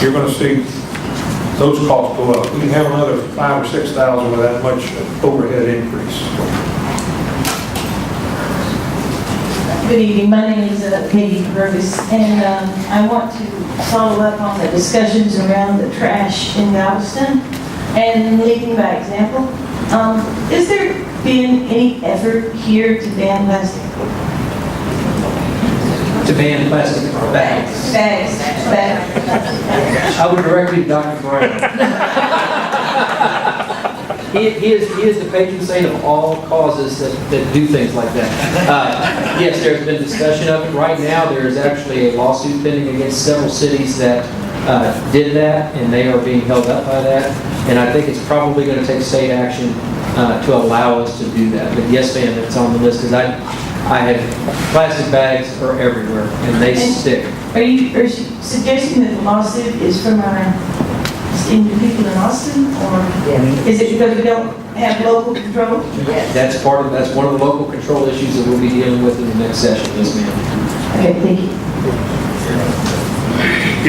You're going to see those costs go up. We can have another 5,000 or 6,000 with that much overhead increase. Good evening. My name is Katie Burgess, and I want to follow up on the discussions around the trash in Galveston and leading by example. Is there been any effort here to ban plastic? To ban plastic bags. Bags. I would direct you to Dr. Brown. He is the patron saint of all causes that do things like that. Yes, there's been discussion of it. Right now, there is actually a lawsuit pending against several cities that did that, and they are being held up by that. And I think it's probably going to take state action to allow us to do that. But yes, ma'am, it's on the list, because I have plastic bags are everywhere, and they stick. Are you suggesting that the lawsuit is from our esteemed people in Austin, or is it because we don't have local control? That's one of the local control issues that we'll be dealing with in the next session. Yes, ma'am. Okay, thank you.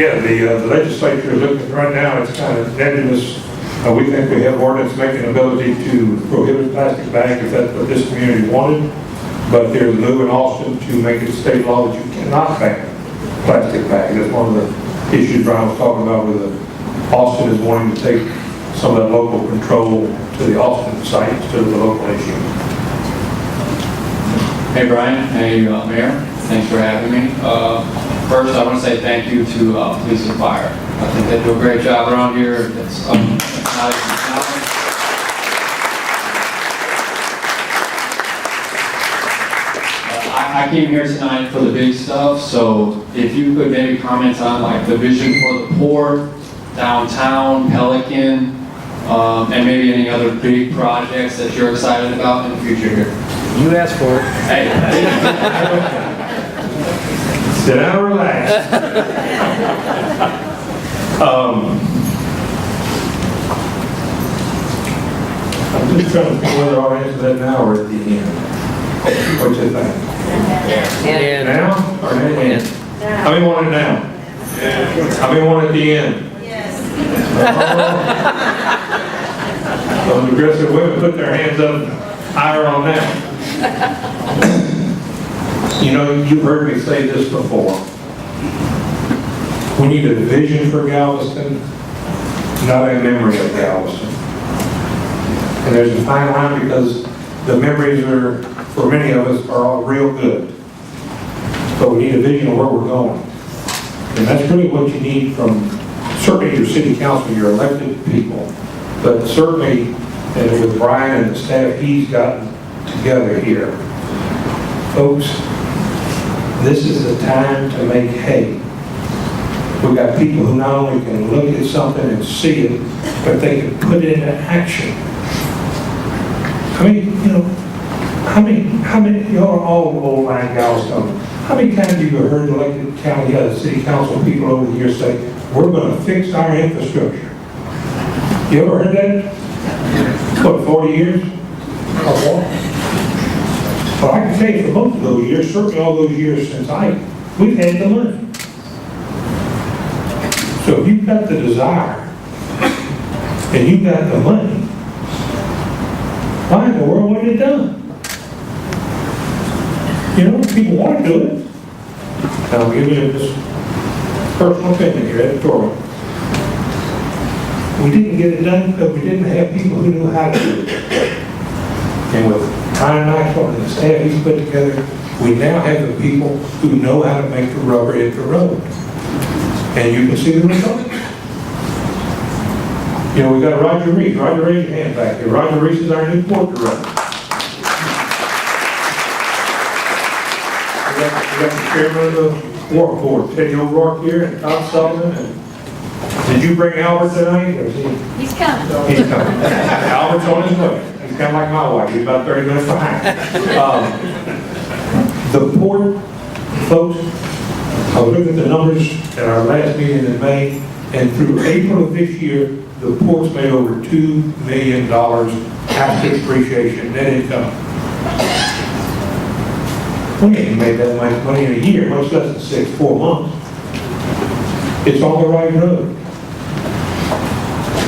Yeah, the legislature is looking right now. It's kind of nebulous. We think we have ordinance making ability to prohibit plastic bags if that's what this community wanted. But there's a move in Austin to make it state law that you cannot ban plastic bags. That's one of the issues Brian was talking about with Austin is wanting to take some of that local control to the Austin site instead of the local issue. Hey Brian, hey Mayor, thanks for having me. First, I want to say thank you to police and fire. I think they do a great job around here. It's not even I came here tonight for the big stuff, so if you could maybe comment on like the vision for the port, downtown, Pelican, and maybe any other big projects that you're excited about in the future here. You asked for it. Hey. Sit down and relax. I'm just trying to think whether I'll answer that now or at the end. What's your thing? And Now or at the end? How many want it now? How many want it at the end? Those aggressive women put their hands up higher on that. You know, you've heard me say this before. We need a vision for Galveston, not a memory of Galveston. And there's a fine line because the memories are, for many of us, are all real good. But we need a vision of where we're going. And that's really what you need from certainly your city council, your elected people, but certainly and with Brian and the staff he's gotten together here. Folks, this is the time to make hay. We've got people who not only can look at something and see it, but they can put it into action. I mean, you know, how many, y'all are all old line Galveston. How many times have you heard elected county, city council people over the years say, we're going to fix our infrastructure? You ever heard that? What, 40 years? Or more? Well, I can tell you for most of those years, certainly all those years since we've had to learn. So if you've got the desire and you've got the money, why in the world wasn't it done? You know, people want to do it. And I'll give you this personal opinion here, editorial. We didn't get it done because we didn't have people who knew how to do it. And with Maxwell and the staff he's put together, we now have the people who know how to make the rubber hit the road. And you can see the results. You know, we got Roger Reese. Roger, raise your hand back here. Roger Reese is our new port director. We got the chairman of the Wharf Board, Teddy O'Rourke here, and Todd Sullivan. And did you bring Albert tonight? Or is He's coming. He's coming. Albert's on his way. He's kind of like my wife. He's about 30 minutes behind. The port, folks, I was looking at the numbers at our last meeting in May, and through April of this year, the port's made over $2 million after depreciation, net income. We ain't made that much money in a year, much less than 4 months. It's on the right road.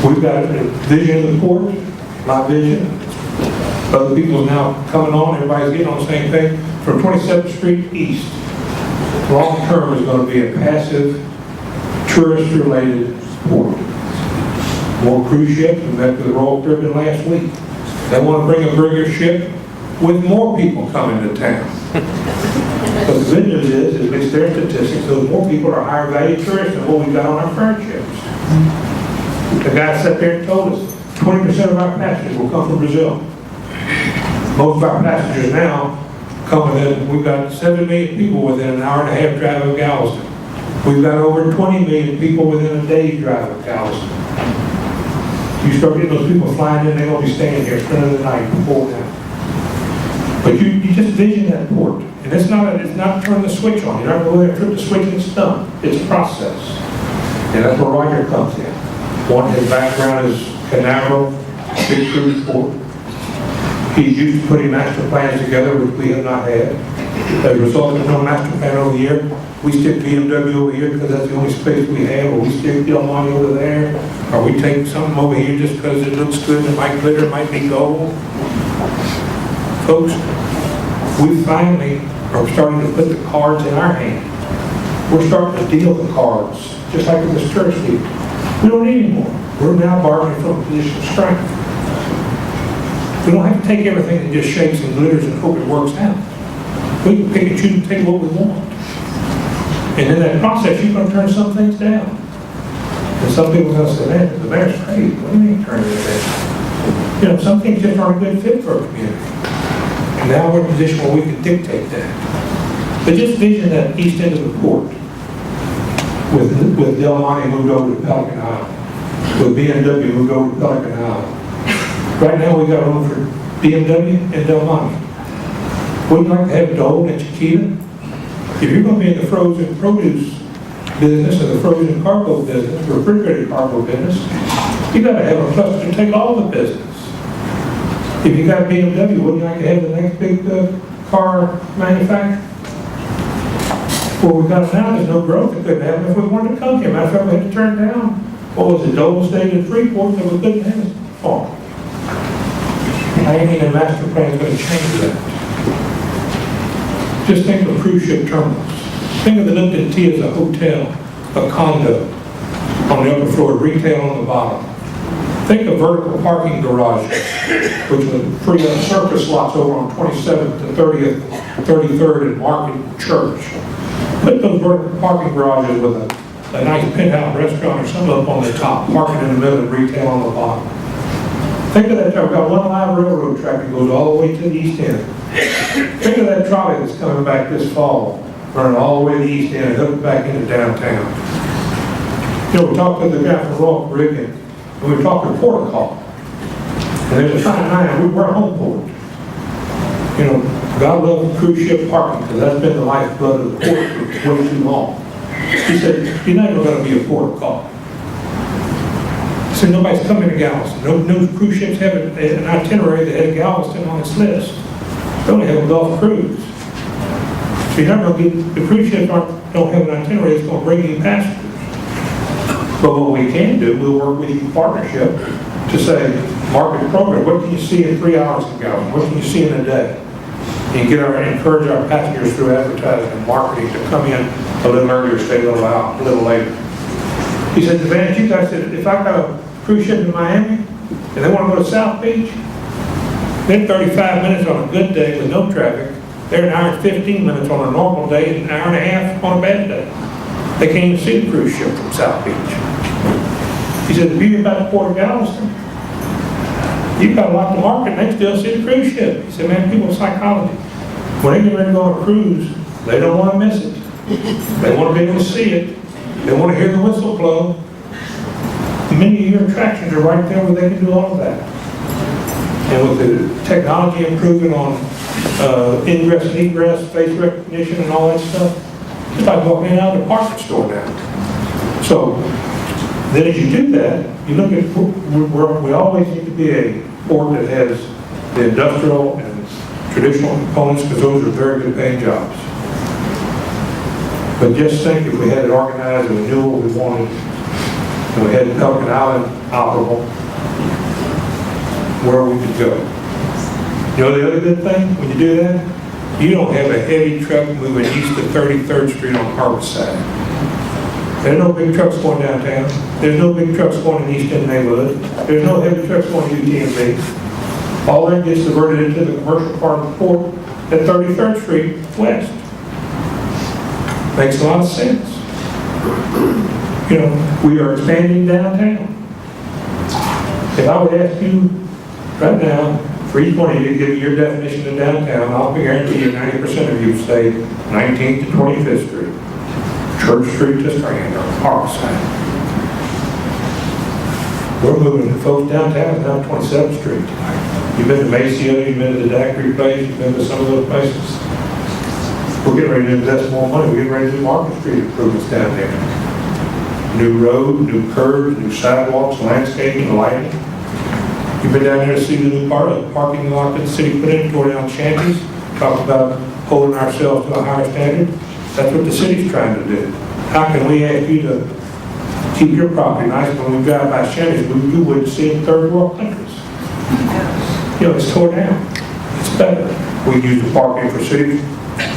We've got a vision of the port, my vision. Other people are now coming on, everybody's getting on the same page. From 27th Street East, long term is going to be a passive, tourist-related port. More cruise ships. We met with the Royal Caribbean last week. They want to bring a bigger ship with more people coming to town. But the good news is, at least their statistics, those more people are higher value tourists than what we've got on our freight ships. The guy sat there and told us 20% of our passengers will come from Brazil. Most of our passengers now come within, we've got 7 million people within an hour and a half drive of Galveston. We've got over 20 million people within a day's drive of Galveston. You start getting those people flying in, they're going to be staying here, spending the night before now. But you just vision that port. And it's not turning the switch on. You're not going to go there and flip the switch and it's done. It's a process. And that's where Roger comes in. One, his background is Cheney, big cruise port. He's used to putting master plans together, which we have not had. As a result of no master plan over here, we stick BMW over here because that's the only space we have, or we stick Del Monte over there, or we take something over here just because it looks good, it might glitter, it might be gold. Folks, we finally are starting to put the cards in our hand. We're starting to deal the cards, just like in this church deal. We don't need anymore. We're now bargaining from a position of strength. We don't have to take everything that just shakes and glitters and hope it works out. We can pick and choose and take what we want. And in that process, you're going to turn some things down. And some people are going to say, man, the mayor's crazy. What do you mean turning it down? You know, some things just aren't a good fit for our community. And now we're in a position where we can dictate that. But just vision that east end of the port with Del Monte moved over to Pelican Island, with BMW moved over to Pelican Island. Right now we've got room for BMW and Del Monte. Wouldn't you like to have Dole and Chiquita? If you're going to be in the frozen produce business or the frozen cargo business, or refrigerated cargo business, you got to have a cluster to take all the business. If you got BMW, wouldn't you like to have the next big car manufacturer? Well, we've got now, there's no growth that couldn't happen if we wanted to come here. Matter of fact, we had to turn down, what was it, Dole State and Freeport, that we couldn't have it for. I ain't the master plan is going to change that. Just think of cruise ship terminals. Think of the Lipton Tea as a hotel, a condo on the upper floor, retail on the bottom. Think of vertical parking garages, which would free up surface lots over on 27th to 30th, 33rd and Market Church. Put those vertical parking garages with a nice penthouse restaurant or something up on the top, parking in the middle and retail on the bottom. Think of that, I've got one live railroad track that goes all the way to the east end. Think of that trolley that's coming back this fall, running all the way to the east end and hooking back into downtown. You know, we talked to the guy from Royal Caribbean, and we talked to protocol. And there's a fine line, we're a home port. You know, God love cruise ship parking, because that's been the lifeblood of the port for way too long. He said, you're never going to be a port call. So nobody's coming to Galveston. No cruise ships have an itinerary that had Galveston on its list. They only have a Gulf cruise. So you're not going to get, the cruise ships don't have an itinerary that's going to bring you passengers. But what we can do, we'll work with you in partnership to say, market program, what can you see in 3 hours in Galveston? What can you see in a day? and encourage our passengers through advertising and marketing to come in a little earlier, stay a little out, a little later. He said, the van, you guys said, if I got a cruise ship in Miami and they want to go to South Beach, they're 35 minutes on a good day with no traffic. They're an hour and 15 minutes on a normal day and an hour and a half on a bad day. They can't even see the cruise ship from South Beach. He said, the beauty about the Port of Galveston, you've got a lot to market and they still see the cruise ship. He said, man, people's psychology. When they get ready to go on a cruise, they don't want to miss it. They want to be able to see it. They want to hear the whistle blow. Many of your attractions are right there where they can do all of that. And with the technology improving on ingress and egress, face recognition and all that stuff, it's like walking out of a department store now. So, then as you do that, you look at, we always need to be a port that has the industrial and traditional components because those are very good paying jobs. But just think if we had it organized and we knew what we wanted, and we had Pelican Island operable, where we could go. You know the other good thing when you do that? You don't have a heavy truck moving east to 33rd Street on Harborside. There's no big trucks going downtown. There's no big trucks going in the East End neighborhood. There's no heavy trucks going to UTMB. All that gets diverted into the commercial part of the port at 33rd Street West. Makes a lot of sense. You know, we are expanding downtown. If I would ask you right now, for each one of you to give your definition of downtown, I'll guarantee you 90% of you say 19th to 25th Street, Church Street to Strand, or Parkside. We're moving the folks downtown down 27th Street tonight. You've been to Maceo, you've been to the Daiquiri Place, you've been to some of those places. We're getting ready to invest more money. We're getting ready to do Market Street improvements down there. New road, new curbs, new sidewalks, landscaping, lighting. You've been down there to see the new parking lot that the city put in, tore down shanties, talk about holding ourselves to a higher standard. That's what the city's trying to do. How can we ask you to keep your property nice when we drive by shanties you wouldn't see in third world countries? You know, it's tore down. It's better. We use the parking for cities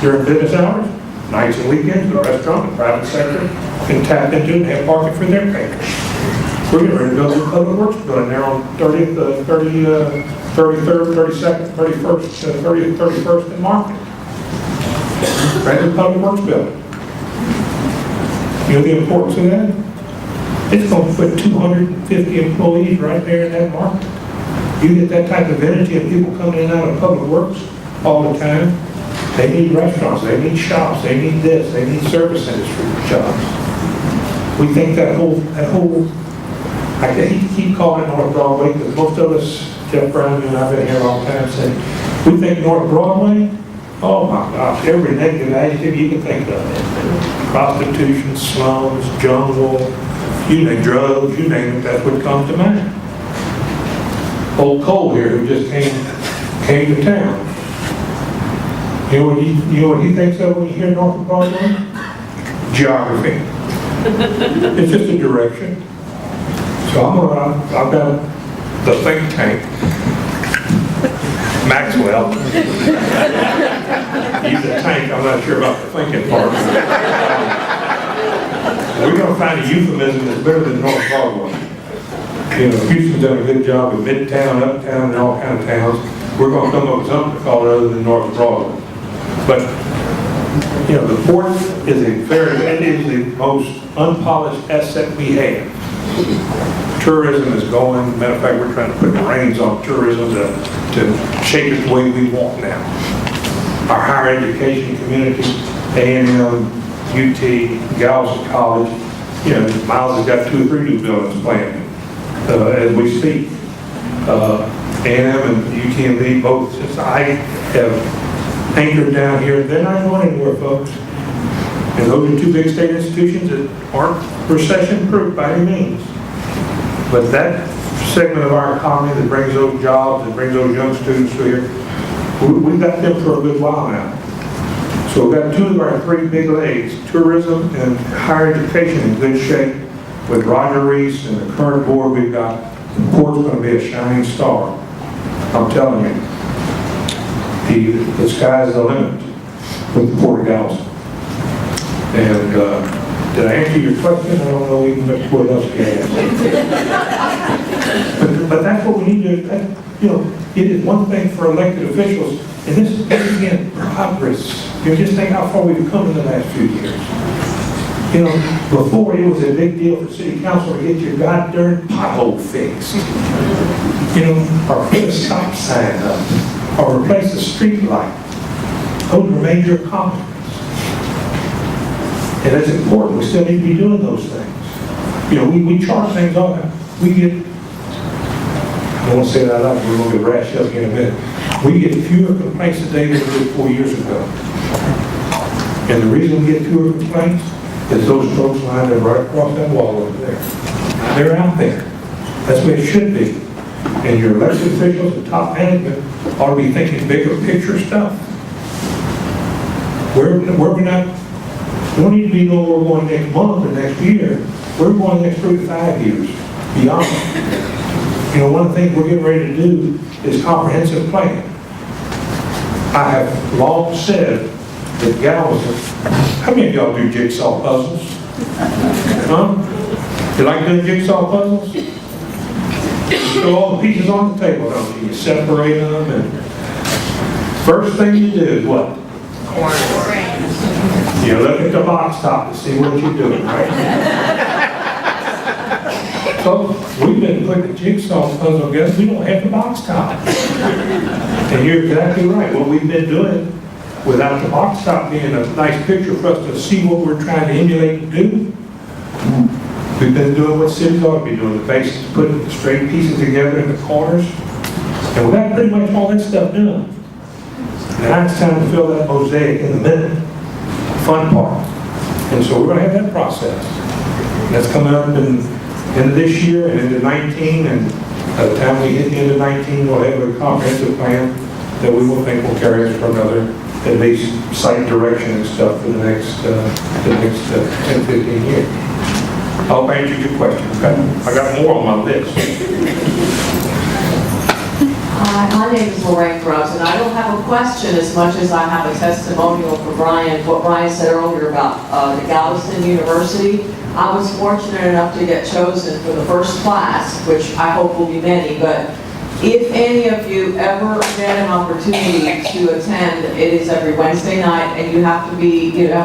during business hours, nights and weekends, the restaurant, the private sector can tap into and have parking for their patrons. We're getting ready to build a public works building there on 33rd, 32nd, 31st, 30th, 31st and Market. Brand new public works building. You know the importance of that? It's going to put 250 employees right there in that market. You get that type of energy of people coming in and out of public works all the time. They need restaurants, they need shops, they need this, they need service industry jobs. We think that whole I keep calling it North Broadway because most of us, Jeff Brown, you and I've been here a long time, say, we think North Broadway, oh my gosh, every negative adjective you can think of. Prostitution, slums, jungle, you name drugs, you name it, that's what comes to mind. Old Cole here who just came to town. You know what he thinks of when you hear North Broadway? Geography. It's just a direction. So I've got the think tank, Maxwell. He's a tank, I'm not sure about the thinking part. We're going to find a euphemism that's better than North Broadway. You know, Houston's done a good job with Midtown, Uptown, and all kind of towns. We're going to come up with something to call it other than North Broadway. But, you know, the port is it is the most unpolished asset we have. Tourism is going, matter of fact, we're trying to put the reins on tourism to shape it the way we want now. Our higher education community, A&M, UT, Galveston College, you know, Miles has got 2 or 3 new buildings planned as we speak. A&M and UTMB both, since I have anchored down here, they're not going anywhere, folks. And those are 2 big state institutions that aren't recession-proof by any means. But that segment of our economy that brings those jobs, that brings those young students through here, we've got them for a good while now. So we've got 2 of our 3 big legs, tourism and higher education, in good shape. With Roger Reese and the current board we've got, the port's going to be a shining star. I'm telling you. The sky's the limit with the Port of Galveston. And did I answer your question? I don't know even what else you asked. But that's what we need to, it is one thing for elected officials, and this is again, progress. Just think how far we've come in the last few years. Before it was a big deal for city council to get your goddamn pothole fixed. Or put a stop sign up, or replace a street light. Those are major accomplishments. And that's important. We still need to be doing those things. We charge things off. We get, I don't want to say that out loud, we're going to get rash up in a minute. We get fewer complaints today than we did 4 years ago. And the reason we get fewer complaints is those folks lined up right across that wall over there. They're out there. That's where it should be. And your elected officials and top management ought to be thinking bigger picture stuff. We don't need to be knowing where we're going next month or next year. We're going the next 3 to 5 years beyond. One of the things we're getting ready to do is comprehensive plan. I have long said that Galveston, how many of y'all do jigsaw puzzles? Huh? You like doing jigsaw puzzles? You throw all the pieces on the table, don't you? You separate them, and first thing you do is what? You look at the box top to see what you're doing, right? So we've been putting the jigsaw puzzle together. We don't have the box top. And you're exactly right. What we've been doing, without the box top being a nice picture for us to see what we're trying to emulate and do, we've been doing what cities ought to be doing. The basics, putting the straight pieces together in the corners. And we got pretty much all that stuff done. Now it's time to fill that mosaic in the middle. Fun part. And so we're going to have that process. That's coming up in end of this year and into 19, and by the time we hit the end of 19, we'll have a comprehensive plan that we will think will carry us for another, at least site direction and stuff for the next 10, 15 years. I hope I answered your question. Okay? I got more on my list. Hi, my name is Lorraine Grubbs, and I don't have a question as much as I have a testimonial for Brian, what Brian said earlier about the Galveston University. I was fortunate enough to get chosen for the first class, which I hope will be many, but if any of you ever get an opportunity to attend, it is every Wednesday night, and you have to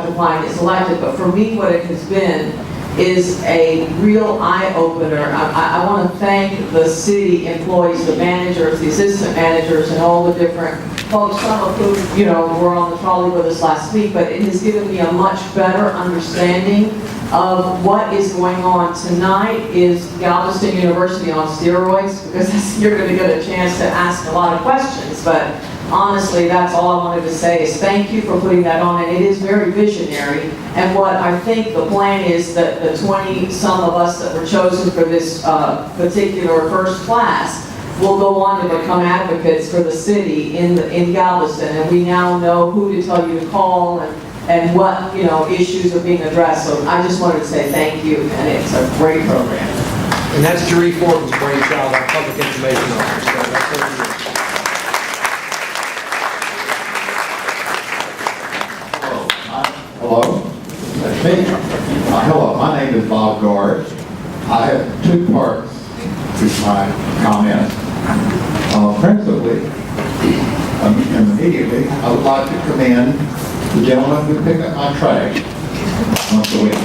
apply and get selected, but for me, what it has been is a real eye-opener. I want to thank the city employees, the managers, the assistant managers, and all the different folks, some of whom, were on the trolley with us last week, but it has given me a much better understanding of what is going on. Tonight is Galveston University on steroids, because you're going to get a chance to ask a lot of questions, but honestly, that's all I wanted to say is thank you for putting that on, and it is very visionary. And what I think the plan is that the 20-some of us that were chosen for this particular first class will go on to become advocates for the city in Galveston, and we now know who to tell you to call and what issues are being addressed. So I just wanted to say thank you, and it's a great program. And that's Jeree Fortin's brainchild, our public information officer. So that's what it is. Hello? That's me. Hello, my name is Bob Gard. I have 2 parts to my comment. Principally, and immediately, I would like to commend the gentleman who picked up my trash once a week.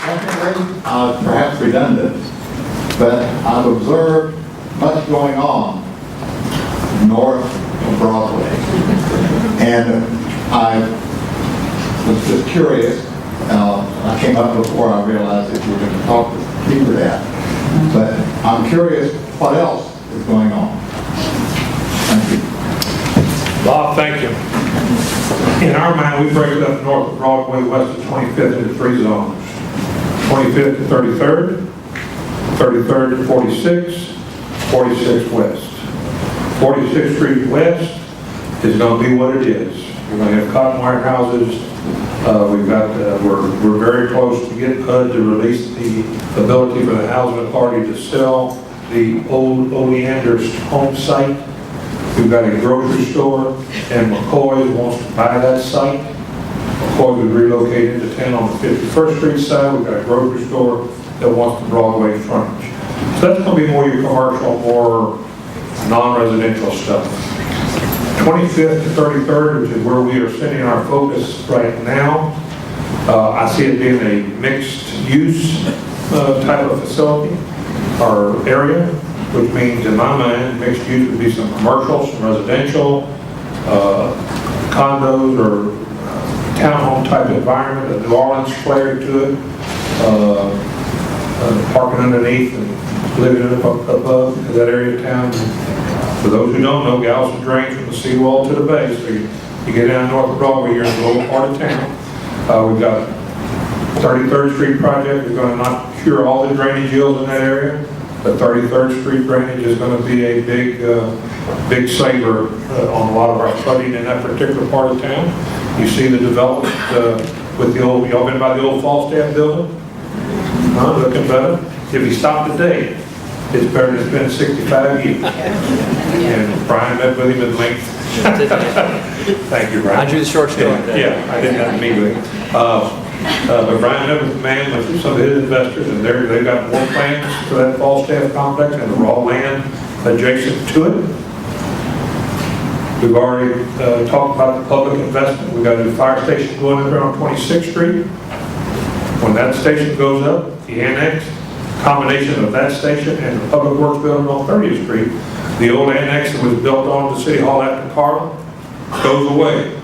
Secondly, perhaps redundant, but I've observed much going on north of Broadway. And I was just curious. I came up before I realized that you were going to talk to Peter that. But I'm curious what else is going on. Thank you. Bob, thank you. In our mind, we break it up north of Broadway, west of 25th into 3 zones. 25th to 33rd, 33rd to 46th, 46th west. 46th Street West is going to be what it is. We're going to have cotton wire houses. We're very close to get HUD to release the ability for the housing authority to sell the old Oleander's home site. We've got a grocery store, and McCoy wants to buy that site. McCoy would relocate into town on the 51st Street side. We've got a grocery store that wants the Broadway frontage. So that's going to be more your commercial, more non-residential stuff. 25th to 33rd, which is where we are sending our focus right now. I see it being a mixed-use type of facility or area, which means, in my mind, mixed use would be some commercial, some residential, condos or townhome type environment, a New Orleans flair to it, parking underneath and living above that area of town. For those who don't know, Galveston drains from the seawall to the base. So you get down north of Broadway, you're in the lower part of town. We've got 33rd Street project is going to not cure all the drainage ills in that area. The 33rd Street drainage is going to be a big saver on a lot of our flooding in that particular part of town. You see the development with the old, y'all been by the old Falstaff building? Looking better. If you stop today, it's better than it's been 65 years. And Brian met with him at length. Thank you, Brian. I drew the short story. Yeah, I did that immediately. But Brian met with the man, with some of his investors, and they've got more plans for that Falstaff complex and the raw land adjacent to it. We've already talked about the public investment. We've got a new fire station going up there on 26th Street. When that station goes up, the annex, combination of that station and the public works building on 30th Street, the old annex that was built on the City Hall after Carla goes away.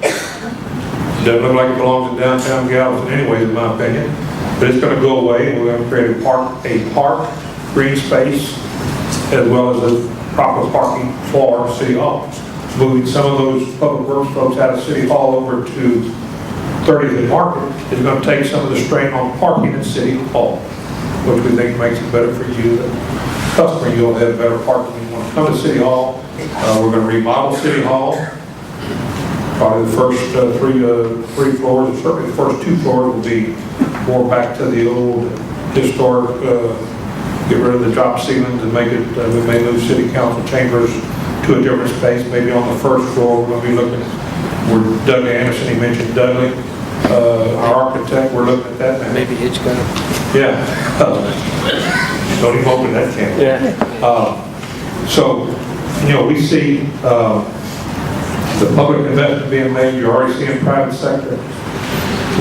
Doesn't look like it belongs in downtown Galveston anyway, in my opinion. But it's going to go away, and we're going to create a park, green space, as well as a proper parking for City Hall. Moving some of those public works folks out of City Hall over to 30th and Market is going to take some of the strain on parking at City Hall, which we think makes it better for you, the customer. You'll have better parking when you want to come to City Hall. We're going to remodel City Hall. Probably the first three floors, and certainly the first 2 floors will be more back to the old historic, get rid of the drop ceilings and make it, we may move city council chambers to a different space. Maybe on the first floor, we're going to be looking where Doug Anderson, he mentioned Dudley, our architect, we're looking at that now. Maybe Hitchcock. Yeah. Don't even open that can. Yeah. So, we see the public investment being made. You're already seeing private sector.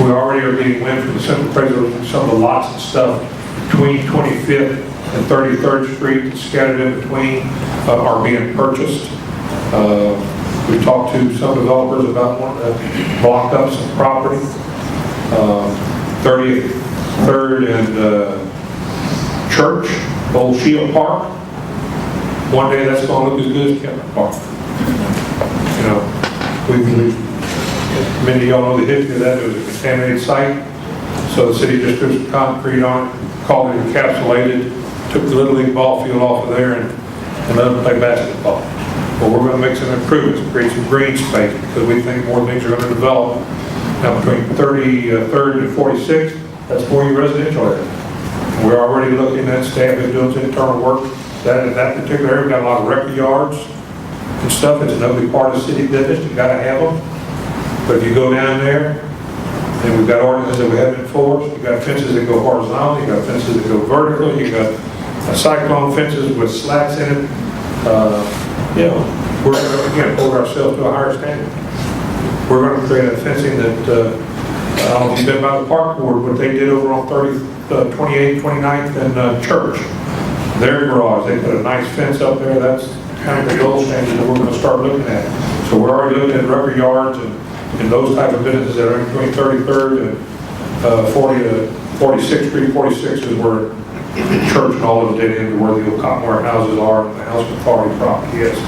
We already are getting wind from the central president, some of the lots and stuff between 25th and 33rd Street scattered in between are being purchased. We talked to some developers about wanting to block up some property. 33rd and Church, Old Shield Park. One day that's going to look as good as Kevin Park. Many of y'all know the history of that. It was a contaminated site. So the city just put some concrete on it, called it encapsulated, took the Little League ball field off of there and let them play basketball. Well, we're going to make some improvements, create some green space, because we think more things are going to develop. Now between 33rd and 46th, that's more your residential area. We're already looking at staff is doing some internal work. That particular area, we've got a lot of record yards and stuff. It's an ugly part of the city business. You've got to have them. But if you go down there, and we've got ordinances that we haven't enforced, you've got fences that go horizontal, you've got fences that go vertical, you've got cyclone fences with slats in it. We're going to, again, hold ourselves to a higher standard. We're going to create a fencing that, I don't know if you've been by the park board, what they did over on 28th, 29th, and Church. Their garage, they put a nice fence up there. That's kind of the gold standard that we're going to start looking at. So we're already looking at record yards and those type of businesses that are in between 33rd and 46th Street. 46 is where Church and all those dead ends where the old cotton warehouses are and the house authority property is.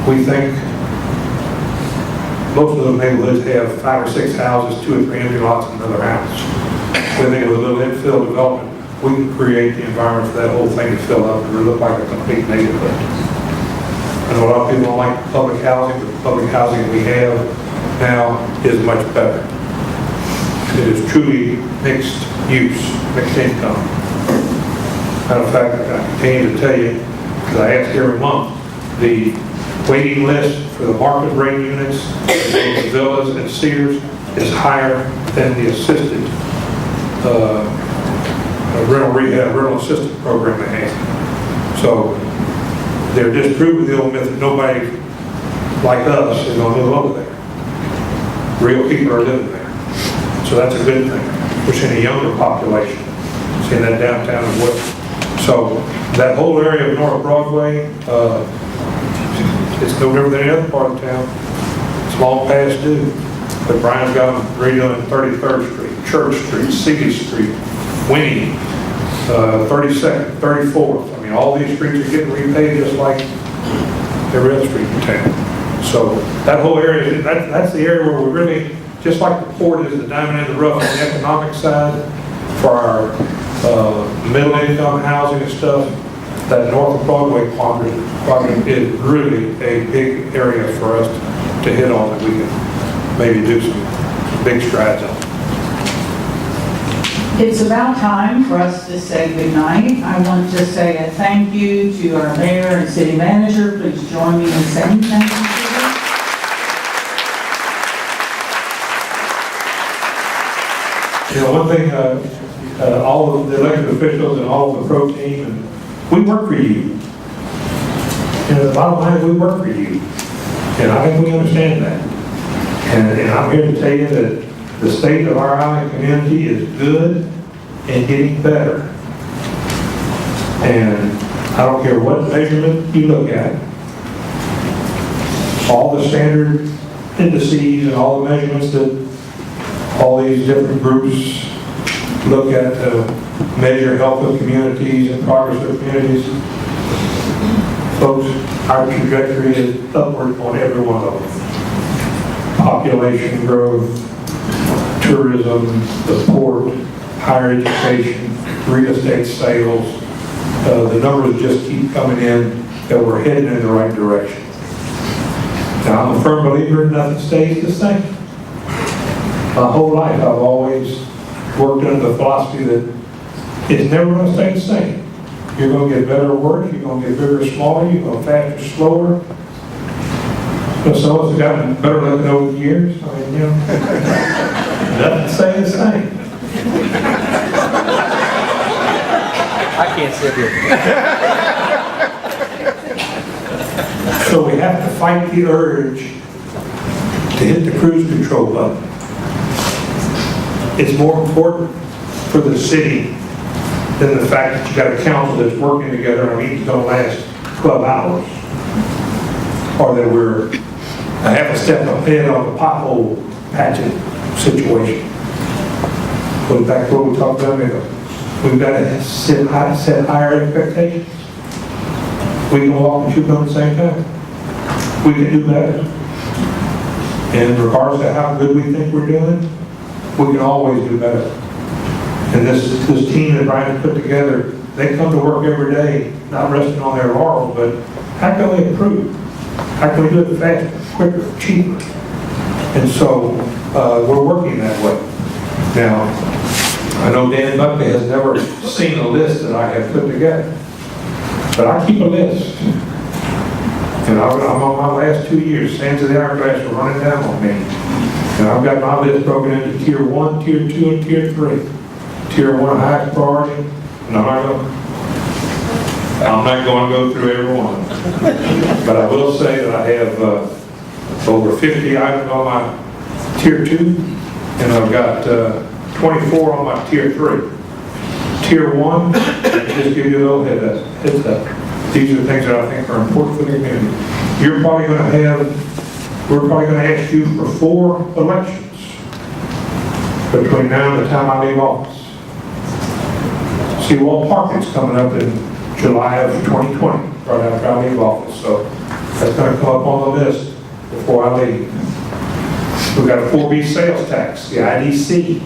We think most of those neighborhoods have 5 or 6 houses, 2 or 3 empty lots, and another house. We think with a little infill development, we can create the environment for that whole thing to fill up and look like a complete neighborhood. I know a lot of people don't like public housing, but the public housing we have now is much better. It is truly mixed use, mixed income. Matter of fact, I continue to tell you, because I ask every month, the waiting list for the market rate units, the villas and Sears is higher than the assisted rental rehab, rental assisted program they have. So they're disproving the old myth that nobody like us is going to move over there. Real people are living there. So that's a good thing. We're seeing a younger population, seeing that downtown as well. So that whole area of North Broadway, it's no different than any other part of town. It's long past due. But Brian's got them redoing 33rd Street, Church Street, City Street, Winnie, 32nd, 34th. I mean, all these streets are getting repaid just like every other street in town. So that whole area, that's the area where we really, just like the port is the diamond in the rough on the economic side for our middle income housing and stuff, that North of Broadway quadrant is really a big area for us to hit on that we can maybe do some big strides on. It's about time for us to say goodnight. I want to say a thank you to our mayor and city manager. Please join me in saying thank you. You know, one thing, all of the elected officials and all of the pro team, and we work for you. You know, the bottom line is we work for you. And I think we understand that. And I'm here to tell you that the state of our island community is good and getting better. And I don't care what measurement you look at, all the standard indices and all the measurements that all these different groups look at to measure health of communities and progress of communities. Folks, our trajectory is upward on every one of them. Population growth, tourism, the port, higher education, real estate sales, the numbers just keep coming in that we're heading in the right direction. Now, I'm a firm believer nothing stays the same. My whole life, I've always worked under the philosophy that it's never going to stay the same. You're going to get better or worse, you're going to get bigger or smaller, you're going faster, slower. But some of us have gotten better looking over the years. I mean, you know, nothing stay the same. I can't sit here. So we have to fight the urge to hit the cruise control button. It's more important for the city than the fact that you got a council that's working together and meetings don't last 12 hours. Or that we're a half a step ahead on the pothole patching situation. Going back to what we talked about earlier, we've got to set higher expectations. We can walk and chew gum at the same time. We can do better. And regardless of how good we think we're doing, we can always do better. And this team that Brian put together, they come to work every day, not resting on their laurels, but how can we improve? How can we do it faster, quicker, cheaper? And so we're working that way. Now, I know Dan Buckley has never seen a list that I have put together, but I keep a list. And I'm on my last 2 years, sands of the hourglass are running down on me. And I've got my list broken into tier 1, tier 2, and tier 3. Tier 1, highest priority, and I'm not going to go through every one. But I will say that I have over 50 items on my tier 2, and I've got 24 on my tier 3. Tier 1, just give you a little heads up. These are the things that I think are important for the community. We're probably going to ask you for 4 elections between now and the time I leave office. Seawall Parking's coming up in July of 2020, right after I leave office. So that's going to come up on the list before I leave. We've got a 4B sales tax, the IDC.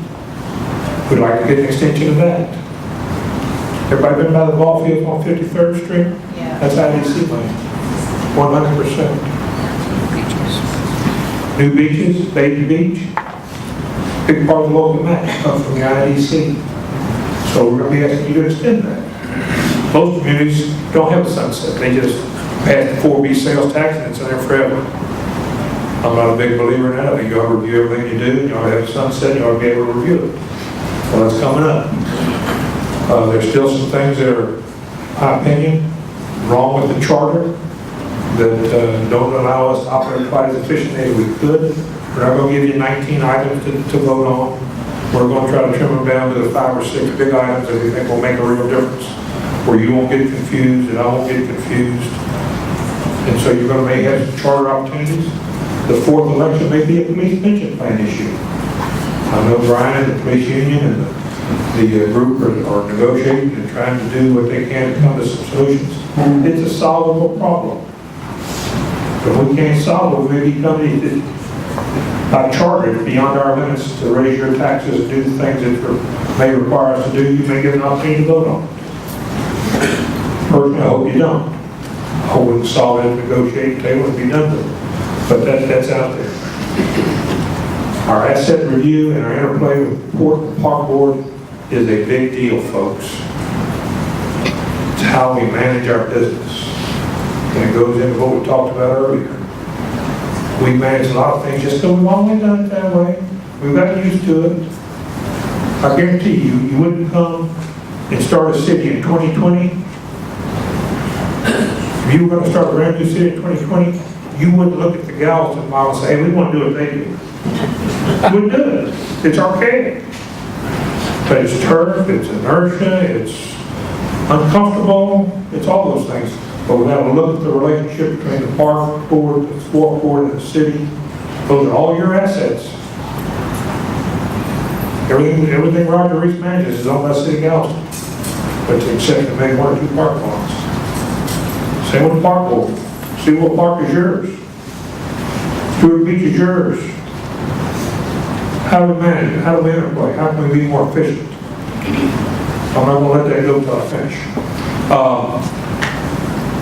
We'd like to get an extension of that. Everybody been by the ball field on 53rd Street? Yeah. That's IDC money, 100%. New beaches, Baby Beach, big part of the local match comes from the IDC. So we're going to be asking you to extend that. Most communities don't have a sunset. They just pass 4B sales tax and it's in there forever. I'm not a big believer in that. I think you ought to review everything you do, and you ought to have a sunset, you ought to be able to review it. Well, that's coming up. There's still some things that are, in my opinion, wrong with the charter that don't allow us to operate quite as efficiently as we could. We're not going to give you 19 items to vote on. We're going to try to trim them down to the 5 or 6 big items that we think will make a real difference, where you won't get confused and I won't get confused. And so you're going to may have some charter opportunities. The fourth election may be a police pension plan issue. I know Brian and the police union and the group are negotiating and trying to do what they can to come to some solutions. It's a solvable problem. If we can't solve it, maybe companies by charter, it's beyond our limits to raise your taxes and do the things that may require us to do. You may get an opportunity to vote on. Personally, I hope you don't. I hope we can solve it, negotiate, table, and be done with it. But that's out there. Our asset review and our interplay with the Port and Park Board is a big deal, folks. It's how we manage our business. And it goes into what we talked about earlier. We manage a lot of things just because we've always done it that way. We've gotten used to it. I guarantee you, you wouldn't come and start a city in 2020. If you were going to start a brand new city in 2020, you wouldn't look at the Galveston model and say, hey, we want to do what they do. You wouldn't do it. It's archaic. But it's turf, it's inertia, it's uncomfortable, it's all those things. But we have to look at the relationship between the park board, the sport board, and the city. Those are all your assets. Everything Roger Reese manages is owned by the City of Galveston, but to accept to make 1 or 2 park lots. Same with the park board. Seibel Park is yours. Stewart Beach is yours. How do we manage it? How do we interplay? How can we be more efficient? I'm not going to let that go until I finish.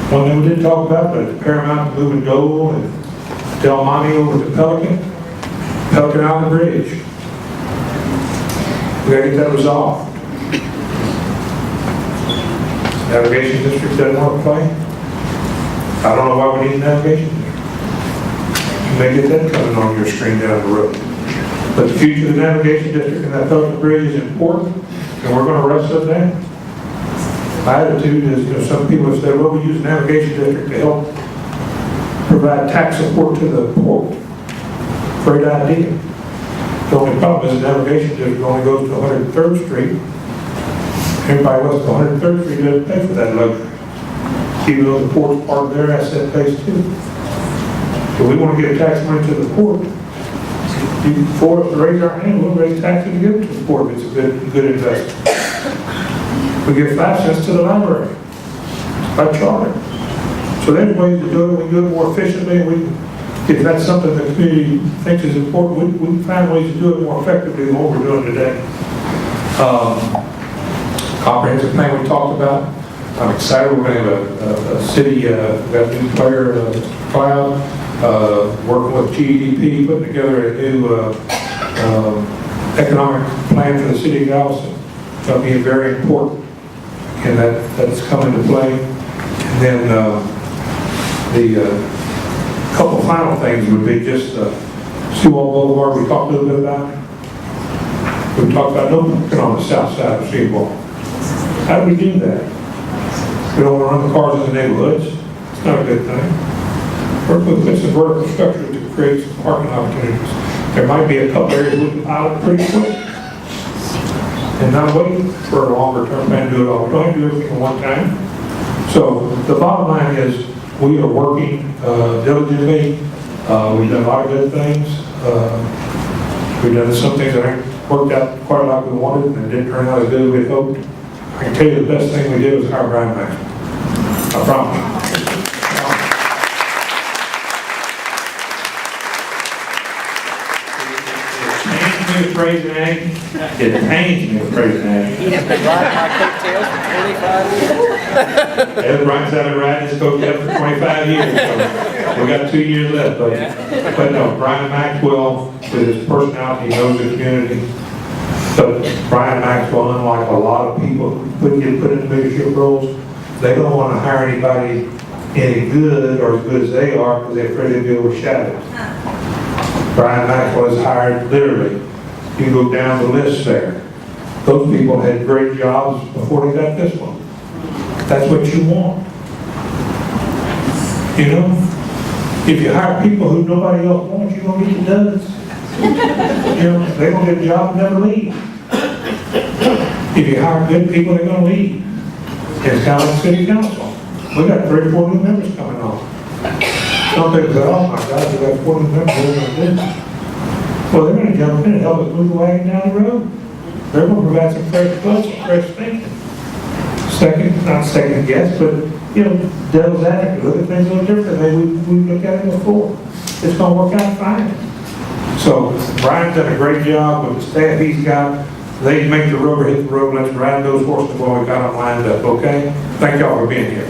One thing we didn't talk about, but it's paramount to move and go and Del Monte over to Pelican Island Bridge. We got to get that resolved. Navigation district doesn't want to play. I don't know why we need a navigation district. You may get that coming on your screen down the road. But the future of the navigation district and that Pelican Bridge is important, and we're going to wrestle with that. My attitude is, some people have said, well, we use the navigation district to help provide tax support to the port. Great idea. The only problem is the navigation district only goes to 103rd Street. Everybody west of 103rd Street doesn't pay for that luxury, even though the port's part of their asset base too. So we want to give tax money to the port. For us to raise our hand, we'll raise taxes to give it to the port if it's a good investment. We give 5 cents to the library by charter. So there's ways to do it. We can do it more efficiently. If that's something the community thinks is important, we can find ways to do it more effectively than what we're doing today. Comprehensive plan we talked about. I'm excited. We're going to have a city, got a new player, Cloud, working with GEDP, putting together a new economic plan for the city of Galveston. It's going to be very important, and that's coming into play. And then the couple final things would be just Seawall Boulevard. We talked a little bit about it. We talked about no parking on the south side of Seawall. How do we do that? We don't want to run the cars in the neighborhoods. It's not a good thing. We're going to put some vertical structure to create some parking opportunities. There might be a couple areas we can pilot pretty quick and not wait for a longer term plan to do it all. We don't have to do everything at one time. So the bottom line is we are working diligently. We've done a lot of good things. We've done some things that aren't worked out quite like we wanted and didn't turn out as good as we hoped. I can tell you the best thing we did was hire Brian Maxwell. I promise. It pains me to praise Annie. It pains me to praise Annie. He has been riding my coattails for 25 years. Yeah, Brian's been riding his coattails for 25 years. So we got 2 years left, but no, Brian Maxwell, with his personality, knows the community. But Brian Maxwell, unlike a lot of people who get put into leadership roles, they don't want to hire anybody any good or as good as they are because they're afraid they'll be overshadowed. Brian Maxwell is hired literally. You go down the list there. Those people had great jobs before they got this one. That's what you want. You know? If you hire people who nobody else wants, you're going to get the duds. You know, they're going to get a job and never leave. If you hire good people, they're going to leave. It's kind of like city council. We got 3 or 4 new members coming on. Some people say, oh my God, we got 4 new members, what are we going to do? Well, they're going to jump in and help us move the wagon down the road. They're going to provide some fresh blood, some fresh thinking. Not second guess, but, you know, devil's advocate, look at things a little different than we looked at it before. It's going to work out fine. So Brian's done a great job with the staff he's got. They make the rubber hit the road. Let's ride those horses while we got them lined up, okay? Thank y'all for being here.